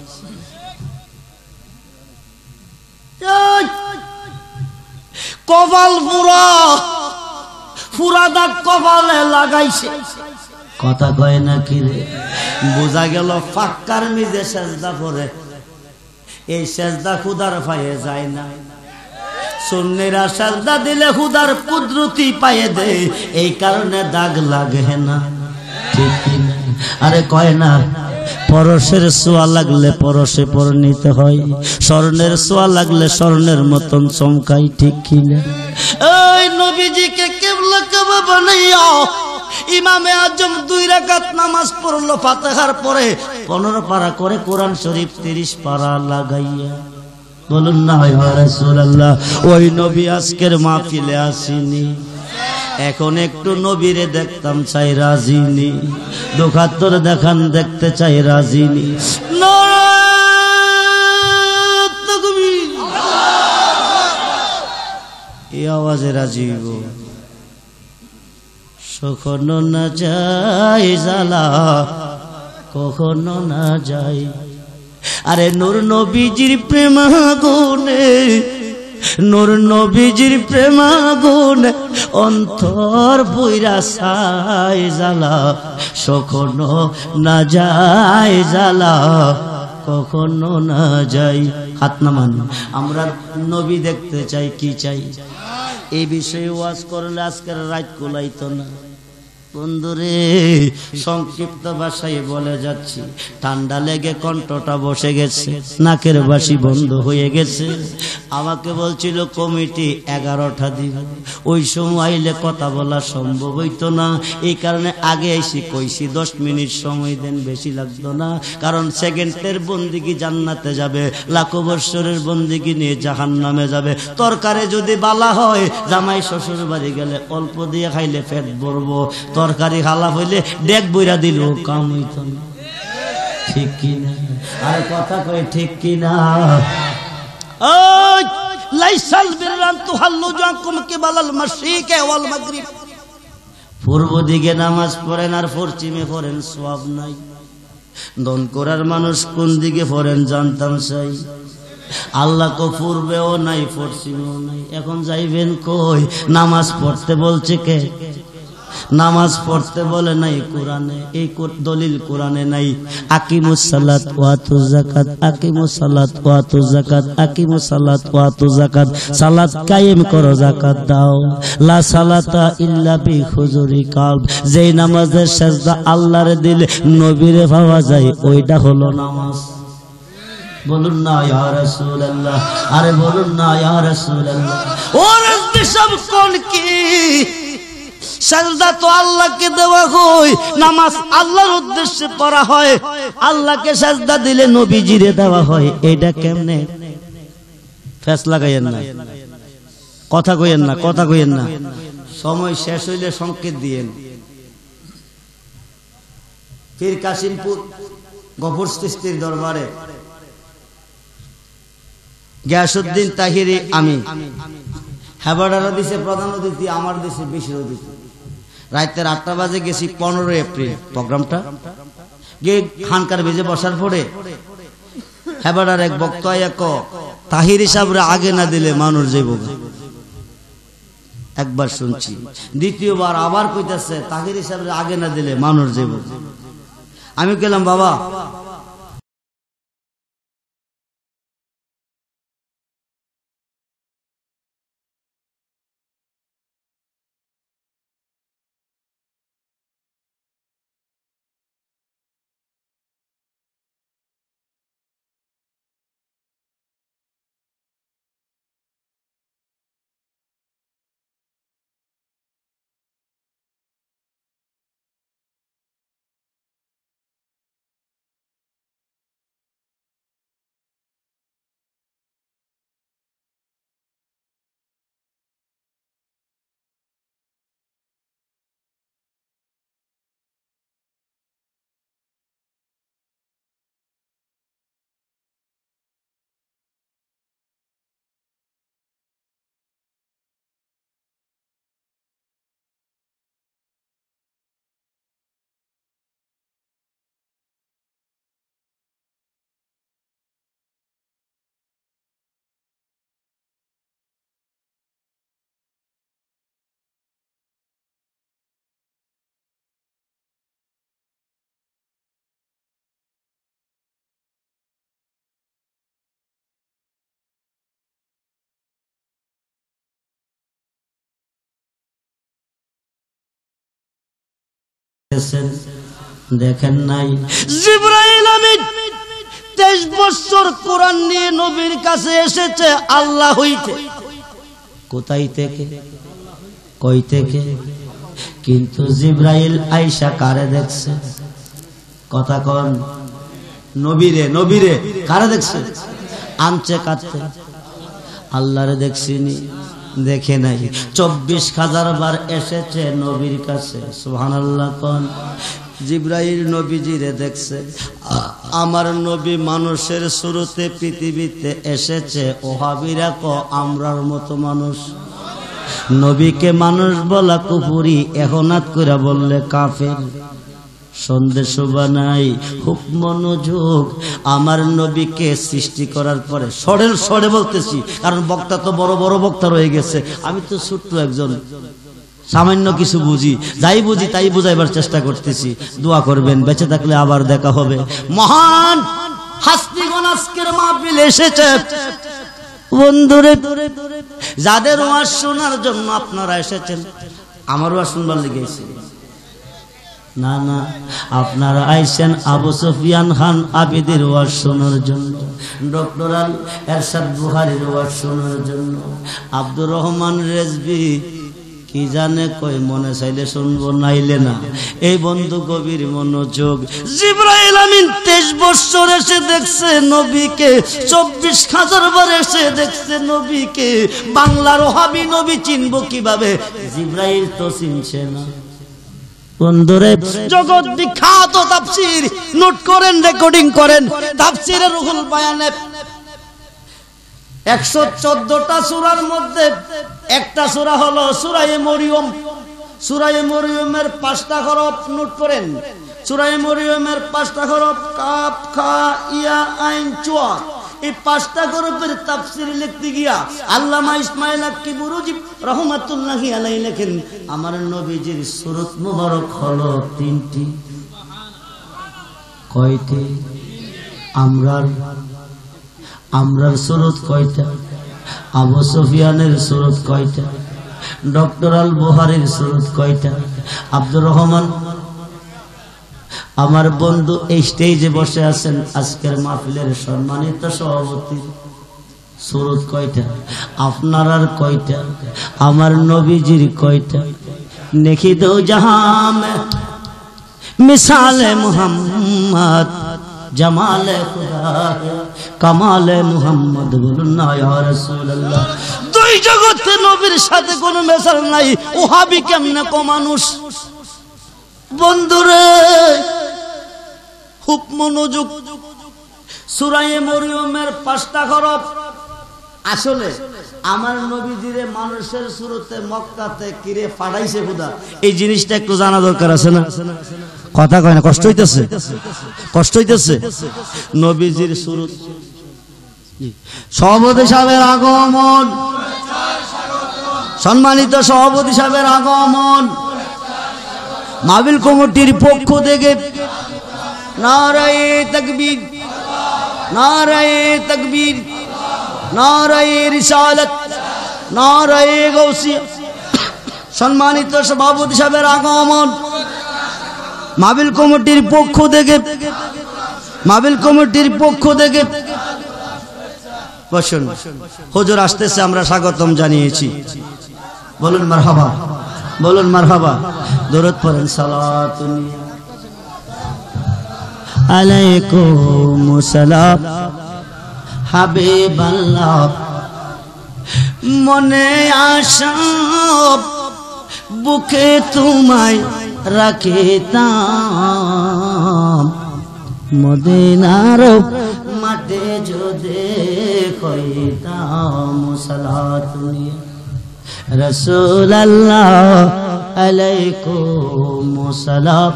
কপাল পুরা দাগ কপালে লাগাইছে। কথা কয় না কি রে? বোঝা গেল ফাক্কার মিজে সেজদা পড়ে, এই সেজদা খুদার পায়ে যায় না। সুন্নিরা সেজদা দিলে খুদার কুদরতি পায়ে দেয়, এই কারণে দাগ লাগে না। ঠিক কি না? আরে কয় না পরশের ছোঁয়া লাগলে পরশে পরিণত হয়, স্বর্ণের ছোঁয়া লাগলে স্বর্ণের মতন চমকাই। ঠিক কি না? এই নবীজিকে কিবলা কাবা বানাইয়া ইমামে আজম 2 রাকাত নামাজ পড়লো, ফাতিহার পরে 15 পারা করে কোরআন শরীফ 30 পারা লাগাইয়া। বলুন না ইয়া রাসূলুল্লাহ, ওই নবী আজকের মাহফিলে আসেনি। এখন একটু নবীরে দেখতাম চাই রাজিনি, দুখাত্তর দেখান দেখতে চাই রাজিনি। এই আওয়াজে রাজিব কখনো না যাই জ্বালা, কখনো না যাই। আরে নূর নবীজির প্রেম গুণে, নূর নবীজির প্রেম গুণে অন্তর বইরা সাই জ্বালা, কখনো না যাই জ্বালা, কখনো না যাই। হাত নামান। আমরা নবী দেখতে চাই, কি চাই? এই বিষয়ে ওয়াজ করলে আজকের রাত কুলাইতো না। বন্ধুরে সংক্ষিপ্ত ভাষায় বলে যাচ্ছি, ঠান্ডা লেগে কণ্ঠটা বসে গেছে, নাকের বাসি বন্ধ হয়ে গেছে। আমাকে বলছিল কমিটি 11টা দিবে, ওই সময় আইলে কথা বলা সম্ভব হইতো না। এই কারণে আগে এসে কইছি 10 মিনিট সময় দেন, বেশি লাগতো না। কারণ সেকেন্ডের বন্দিগি জান্নাতে যাবে, লাখো বৎসরের বন্দিগি নিয়ে জাহান্নামে যাবে। তরকারি যদি বালা হয়, জামাই শ্বশুর বাড়ি গেলে অল্প দিয়ে খাইলে পেট ভরবো, তরকারি খালা হইলে ডেক বইরা দিল কাম হইত না। ঠিক কিনা? আর কথা কই ঠিক কিনা? লাইসাল বিররান তুহাল্লু জাকুম কিবালাল মাশরিকি ওয়াল মাগরিব, পূর্ব দিকে নামাজ পড়েন আর পশ্চিমে পড়েন, সওয়াব নাই। দন করার মানুষ কোন দিকে পড়েন জানতাম চাই। আল্লাহ তো পূর্বেও নাই পশ্চিমেও নাই, এখন যাইবেন কই? নামাজ পড়তে বলছে কে? নামাজ পড়তে বলে নাই কোরআনে, এই দলিল কোরআনে নাই। আকিমুস সালাত ওয়া আতুজ যাকাত, আকিমুস সালাত ওয়া আতুজ যাকাত, আকিমুস সালাত ওয়া আতুজ যাকাত। সালাত কায়েম করো, যাকাত দাও। লা সালাতা ইল্লা বি হুজুরি কালব, যেই নামাজের সিজদা আল্লাহর দিলে নবীরে পাওয়া যায়, ওইটা হলো নামাজ। বলুন না ইয়া রাসূলুল্লাহ, আরে বলুন না ইয়া রাসূলুল্লাহ। ও রাজদি সব কোন কি সাজদা তো আল্লাহকে দেওয়া হয়, নামাজ আল্লাহর উদ্দেশ্যে পড়া হয়। আল্লাহকে সাজদা দিলে নবীজিরে দেওয়া হয়। এটা কেমনে? ফেস লাগাইয়েন না, কথা কইয়েন না, কথা কইয়েন না। সময় শেষ হইলে সংকেত দিয়েন। পীর কাশিমপুর গফুর চিশতির দরবারে গিয়াসউদ্দিন তাহিরি আমি, হেবাডারা দিছে প্রধান অতিথি, আমার দেশে বিশেষ অতিথি। রাতের 8টা বাজে গেছি, 15 এপ্রিল প্রোগ্রামটা। গিয়ে খানকার বেজে বসার পরে হেবাডার এক বক্তা এক তাহিরি সাহেবরা আগে না দিলে মানুষ যাইব। একবার শুনছি, দ্বিতীয়বার আবার কইতাছে তাহিরি সাহেবরা আগে না দিলে মানুষ যাইব। আমি গেলাম, বাবা দেখতেছেন, দেখেন নাই? জিবরাইল আমিন 23 বছর কোরআন নিয়ে নবীর কাছে এসেছে আল্লাহ হইতে। কোথায় থেকে, কই থেকে? কিন্তু জিবরাইল আয়েশা কারে দেখছে? কথা কন, নবীরে, নবীরে কারে দেখছে? আনছে কাটতে, আল্লাহরে দেখছিনি, দেখে নাই। 24,000 বার এসেছে নবীর কাছে, সুবহানাল্লাহ কোন। জিবরাইল নবীজিরে দেখছে। আমার নবী মানুষের শুরুতে পৃথিবীতে এসেছে, ওহাবিরা ক আমরার মতো মানুষ। নবীকে মানুষ বলা কুফরি, এহনাত করে বললে কাফের। সন্দেশ বানাই, খুব মনোযোগ। আমার নবীকে সৃষ্টি করার পরে সরে বলতেছি, কারণ বক্তা তো বড় বড় বক্তা রয়ে গেছে, আমি তো ছোট্ট একজন, সামান্য কিছু বুঝি, যাই বুঝি তাই বুঝাইবার চেষ্টা করতেছি। দোয়া করবেন, বেঁচে থাকলে আবার দেখা হবে। মহান হাস্তিগণ আজকের মাহফিলে এসেছে। বন্ধুরে, যাদের ওয়াজ শোনার জন্য আপনারা এসেছেন, আমার ওয়াজ শুনবার লেগে এসেছেন না, না, আপনারা আইছেন আবু সুফিয়ান খান আবিদের ওয়াজ শোনার জন্য, ডক্টর আল এরশাদ বুখারীর ওয়াজ শোনার জন্য। আব্দুর রহমান রেজভী কি জানে কই, মনে চাইলে শুনবো, নাইলে না। এই বন্ধু গভীর মনোযোগ। জিবরাইল আমিন 23 বছর এসে দেখছে নবীকে, 24,000 বার এসে দেখছে নবীকে। বাংলার ওহাবি নবী চিনবো কিভাবে? জিবরাইল তো চিনছে না। বন্ধুরে, জগৎ বিখ্যাত তাফসীর নোট করেন, রেকর্ডিং করেন। তাফসীরে রুহুল বায়ানে 114টা সূরার মধ্যে একটা সূরা হলো সূরা মরিয়ম। সূরা মরিয়মের 5টা হরফ নোট করেন। সূরা মরিয়মের 5টা হরফ কাফ, খা, ইয়া, আইন, চুয়া। এই 5টা হরফের তাফসীর লিখতে গিয়া আল্লামা ইসমাইল আক্কি বুরুজি রাহমাতুল্লাহি আলাইহি লেখেন, আমার নবীজির সূরত মুবারক হলো 3টি। কয়টি? আমরার সূরত কয়টা? আবু সুফিয়ানের সূরত কয়টা? ডক্টর আল বুখারীর সূরত কয়টা? আব্দুর রহমান আমার বন্ধু এই স্টেজে বসে আছেন, আজকের মাহফিলের সম্মানিত সভাপতি, সূরত কয়টা? আপনার আর কয়টা? আমার নবীজির কয়টা? নেকি দো জাহান মে মিসালে মুহাম্মদ, জামালে খুদা কামালে মুহাম্মদ, বলুন না ইয়া রাসূলুল্লাহ। দুই জগতে নবীর সাথে কোনো মেশাল নাই। ওহাবি কেমনে কো মানুষ? বন্ধুরে, খুব মনোযোগ। সূরা মরিয়মের 5টা হরফ। আসলে আমার নবীজিরে মানুষের সুরতে মক্কাতে কিরে পাঠাইছে খোদা, এই জিনিসটা একটু জানা দরকার আছে না? কথা কয় না, কষ্ট হইতেছে, কষ্ট হইতেছে। নবীজির সুরত, সভাপতি সাহেবের আগমন, সম্মানিত সভাপতি সাহেবের আগমন, মাহফিল কমিটির পক্ষ থেকে নারায়ে তাকবীর, নারায়ে তাকবীর, নারায়ে রিসালাত, নারায়ে গাউসিয়া। সম্মানিত সভাপতি সাহেবের আগমন, মাহফিল কমিটির পক্ষ থেকে, মাহফিল কমিটির পক্ষ থেকে বসুন। হুজুর আসতেছে, আমরা স্বাগতম জানিয়েছি। বলুন মারহাবা, বলুন মারহাবা। দরুদ পড়েন, সালাতুন আলাইকুম সালাম হাবিবাল্লাহ। মনে আশা বুকে তোমায় রাখিতাম, মদিনার মাঠে যদি কইতাম সালাতুন রাসূলুল্লাহ আলাইকুম সালাম।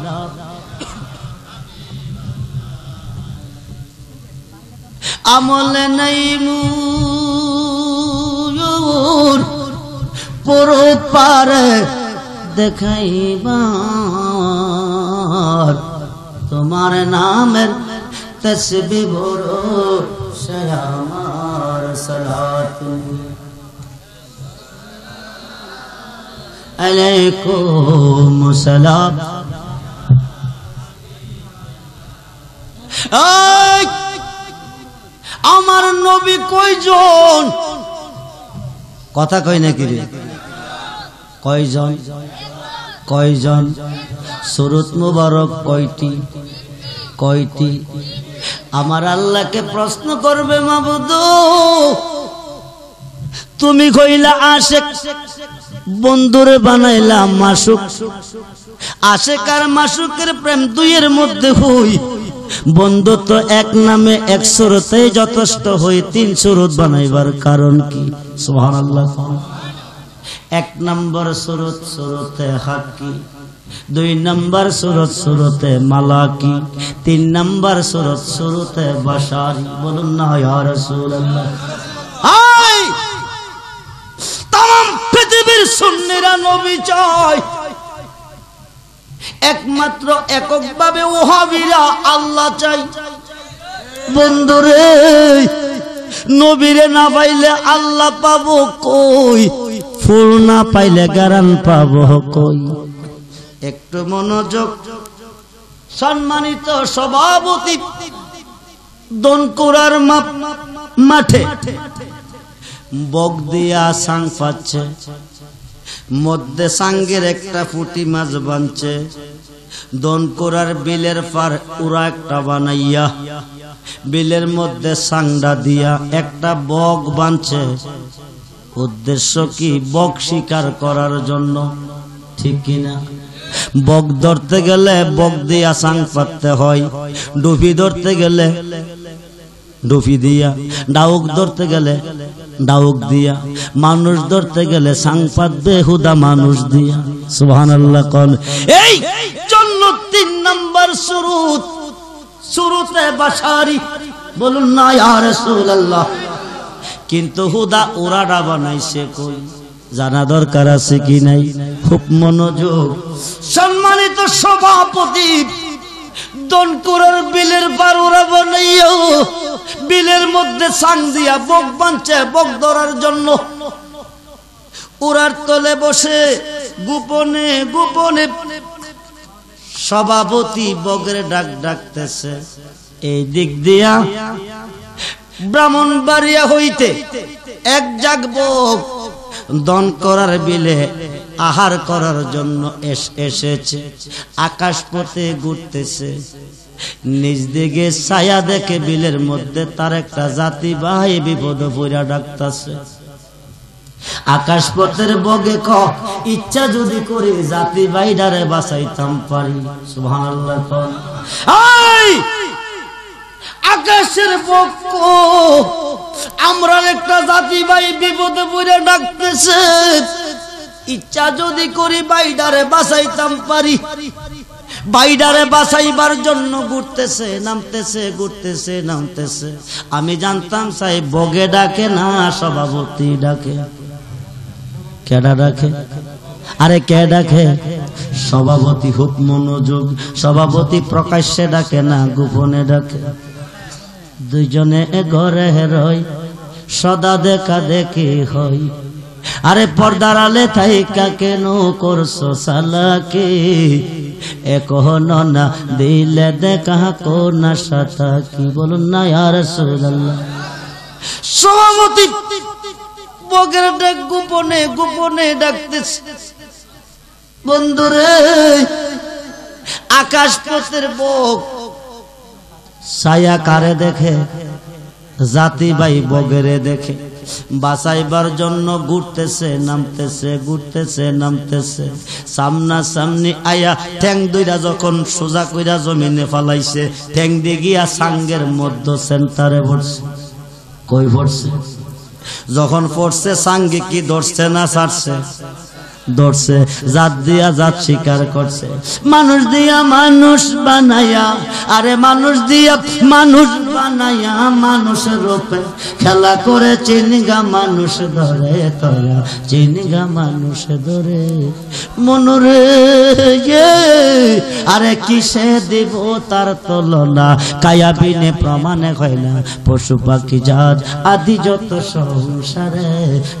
আমল নাই নূর পুরুত পারে দেখাইবার, তোমার নামের তসবিহ বড় আমার সালাতুন আলাইকুম সালাম আমার নবী কয়জন? কথা কই নাকি রে? কয়জন? কয়জন? সুরত মুবারক কয়টি? কয়টি? আমার আল্লাহকে প্রশ্ন করবে, মাবুদ তুমি কইলা আশেক, বন্ধুরে বানাইলা মাসুক। আশেক আর মাসুকের প্রেম দুইয়ের মধ্যে হই, বন্ধু তো এক নামে এক সুরতেই যথেষ্ট হই, তিন সুরত বানাইবার কারণ কি? সুবহানাল্লাহ। এক নম্বর সুরত সুরতে হাকি, দুই নম্বর সুরত সুরতে মালাকি, তিন নম্বর সুরত সুরতে বাশারি। বলুন না ইয়া রাসূলুল্লাহ। তাম পৃথিবীর সুন্নিরা নবী চায়, একমাত্র এককভাবে ওহাবীরা আল্লাহ চাই। বন্ধুরে নবীরে না পাইলে আল্লাহ পাবো কই? ফুল না পাইলে গারান পাবো কই? একটু মনোযোগ। সম্মানিত সভাপতি, দনকুরার মাঠে বক দিয়া সাং পাচ্ছে, মধ্যে সাঙ্গের একটা পুঁটি মাছ বানছে। দনকুরার বিলের পার ওরা একটা বানাইয়া বিলের মধ্যে সাংডা দিয়া একটা বক বানছে। উদ্দেশ্য কি? বক শিকার করার জন্য, ঠিক কিনা? বক ধরতে গেলে বক দিয়া সাং পাততে হয়, ডুবি ধরতে গেলে ডুবি দিয়া, ডাউক ধরতে গেলে ডাউক দিয়া, মানুষ ধরতে গেলে সাং পাতবে হুদা মানুষ দিয়া। সুবহানাল্লাহ। কোন এই জন্য তিন নম্বর সুরুত সুরুতে বাশারি। বলুন না ইয়া রাসূলুল্লাহ। কিন্তু হুদা ওরাডা বানাইছে কই? জানা দরকার আছে কি নাই? খুব মনোযোগ। সম্মানিত সভাপতি, দনকুরার বিলের পার ওরা বানাইও বিলের মধ্যে সাং দিয়া বক বানছে বক ধরার জন্য। ওরার তলে বসে গোপনে গোপনে সভাপতি বগের ডাক ডাকতেছে। এই দিক দিয়া ব্রাহ্মণবাড়িয়া হইতে এক জাগ বক দনকুরার বিলে আহার করার জন্য এসেছে। আকাশ পথে ঘুরতেছে, নিজ দিকে ছায়া দেখে বিলের মধ্যে তার একটা জাতি ভাই বিপদে পড়া ডাকতেছে। আকাশ পথের বগে ক ইচ্ছা যদি করি জাতি ভাইডারে বাঁচাইতাম পারি। সুবহানাল্লাহ। আকাশের বক আমরা একটা জাতি ভাই বিপদে পড়ে ডাকতেছে, ইচ্ছা যদি করি বাইডারে বাঁচাইতাম পারি। বাইডারে বাঁচাইবার জন্য ঘুরতেছে নামতেছে, ঘুরতেছে নামতেছে। আমি জানতাম চাই বগে ডাকে না সভাপতি ডাকে। কেডা ডাকে? আরে কে ডাকে? সভাপতি। খুব মনোযোগ। সভাপতি প্রকাশ্যে ডাকে না, গোপনে ডাকে। দুইজনে ঘরে রয়, সদা দেখা দেখি হয়। আরে পর্দার আলে থাইকা কেন করছো সালাকি? এখনো না দিলে দেখা কোনা সাথা কি? বলুন না ইয়া রাসূলুল্লাহ। সভাপতি বগের ডাক গোপনে গোপনে ডাকতেছে। বন্ধুরে আকাশ পথের বক ছায়া কারে দেখে? জাতি ভাই বগেরে দেখে। বাঁচাইবার জন্য ঘুরতেছে নামতেছে, ঘুরতেছে নামতেছে। সামনা সামনি আয়া ঠ্যাং দুইটা যখন সোজা কইরা জমিনে ফালাইছে, ঠ্যাং দিয়ে গিয়া সাঙ্গের মধ্য সেন্টারে পড়ছে। কই পড়ছে? যখন পড়ছে সাঙ্গে কি ধরছে না ছাড়ছে? ধরছে। জাত দিয়া জাত স্বীকার করছে। মানুষ দিয়া মানুষ বানায়া, আরে মানুষ দিয়া মানুষ বানায়া মানুষের রূপে খেলা করে চিনগা মানুষ ধরে তোরা, চিনগা মানুষ ধরে মনরে। আরে কিসে দিব তার তুলনা? কায়াবিনে প্রমাণে হয় না পশু পাখি জাত আদি যত সংসারে।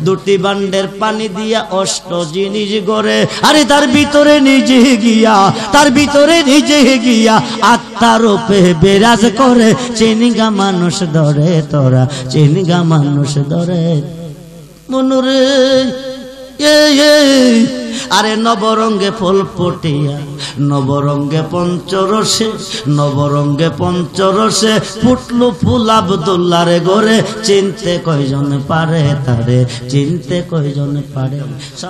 দুটি বান্ডের পানি দিয়া অষ্ট জিন নিজ গড়ে, আরে তার ভিতরে নিজে গিয়া, তার ভিতরে নিজে গিয়া আত্মার রূপে বিরাজ করে। চিনগা মানুষ ধরে তোরা, চিনগা মানুষ ধরে মনুরে। আরে নবরঙ্গে ফুল ফুটিয়া, নবরঙ্গে পঞ্চরসে, নবরঙ্গে পঞ্চরসে ফুটলো ফুল আব্দুল্লাহ রে গোরে। চিনতে কয়জন পারে তারে, চিনতে কয়জন পারে।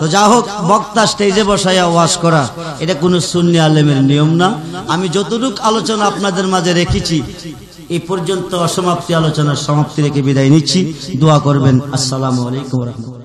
তো যা হোক, বক্তা স্টেজে বসাইয়া ওয়াজ করা এটা কোনো সুন্নি আলেমের নিয়ম না। আমি যতটুকু আলোচনা আপনাদের মাঝে রেখেছি এই পর্যন্ত অসমাপ্তি আলোচনার সমাপ্তি রেখে বিদায় নিচ্ছি। দোয়া করবেন। আসসালামু আলাইকুম ওয়া রাহমাতুল্লাহ।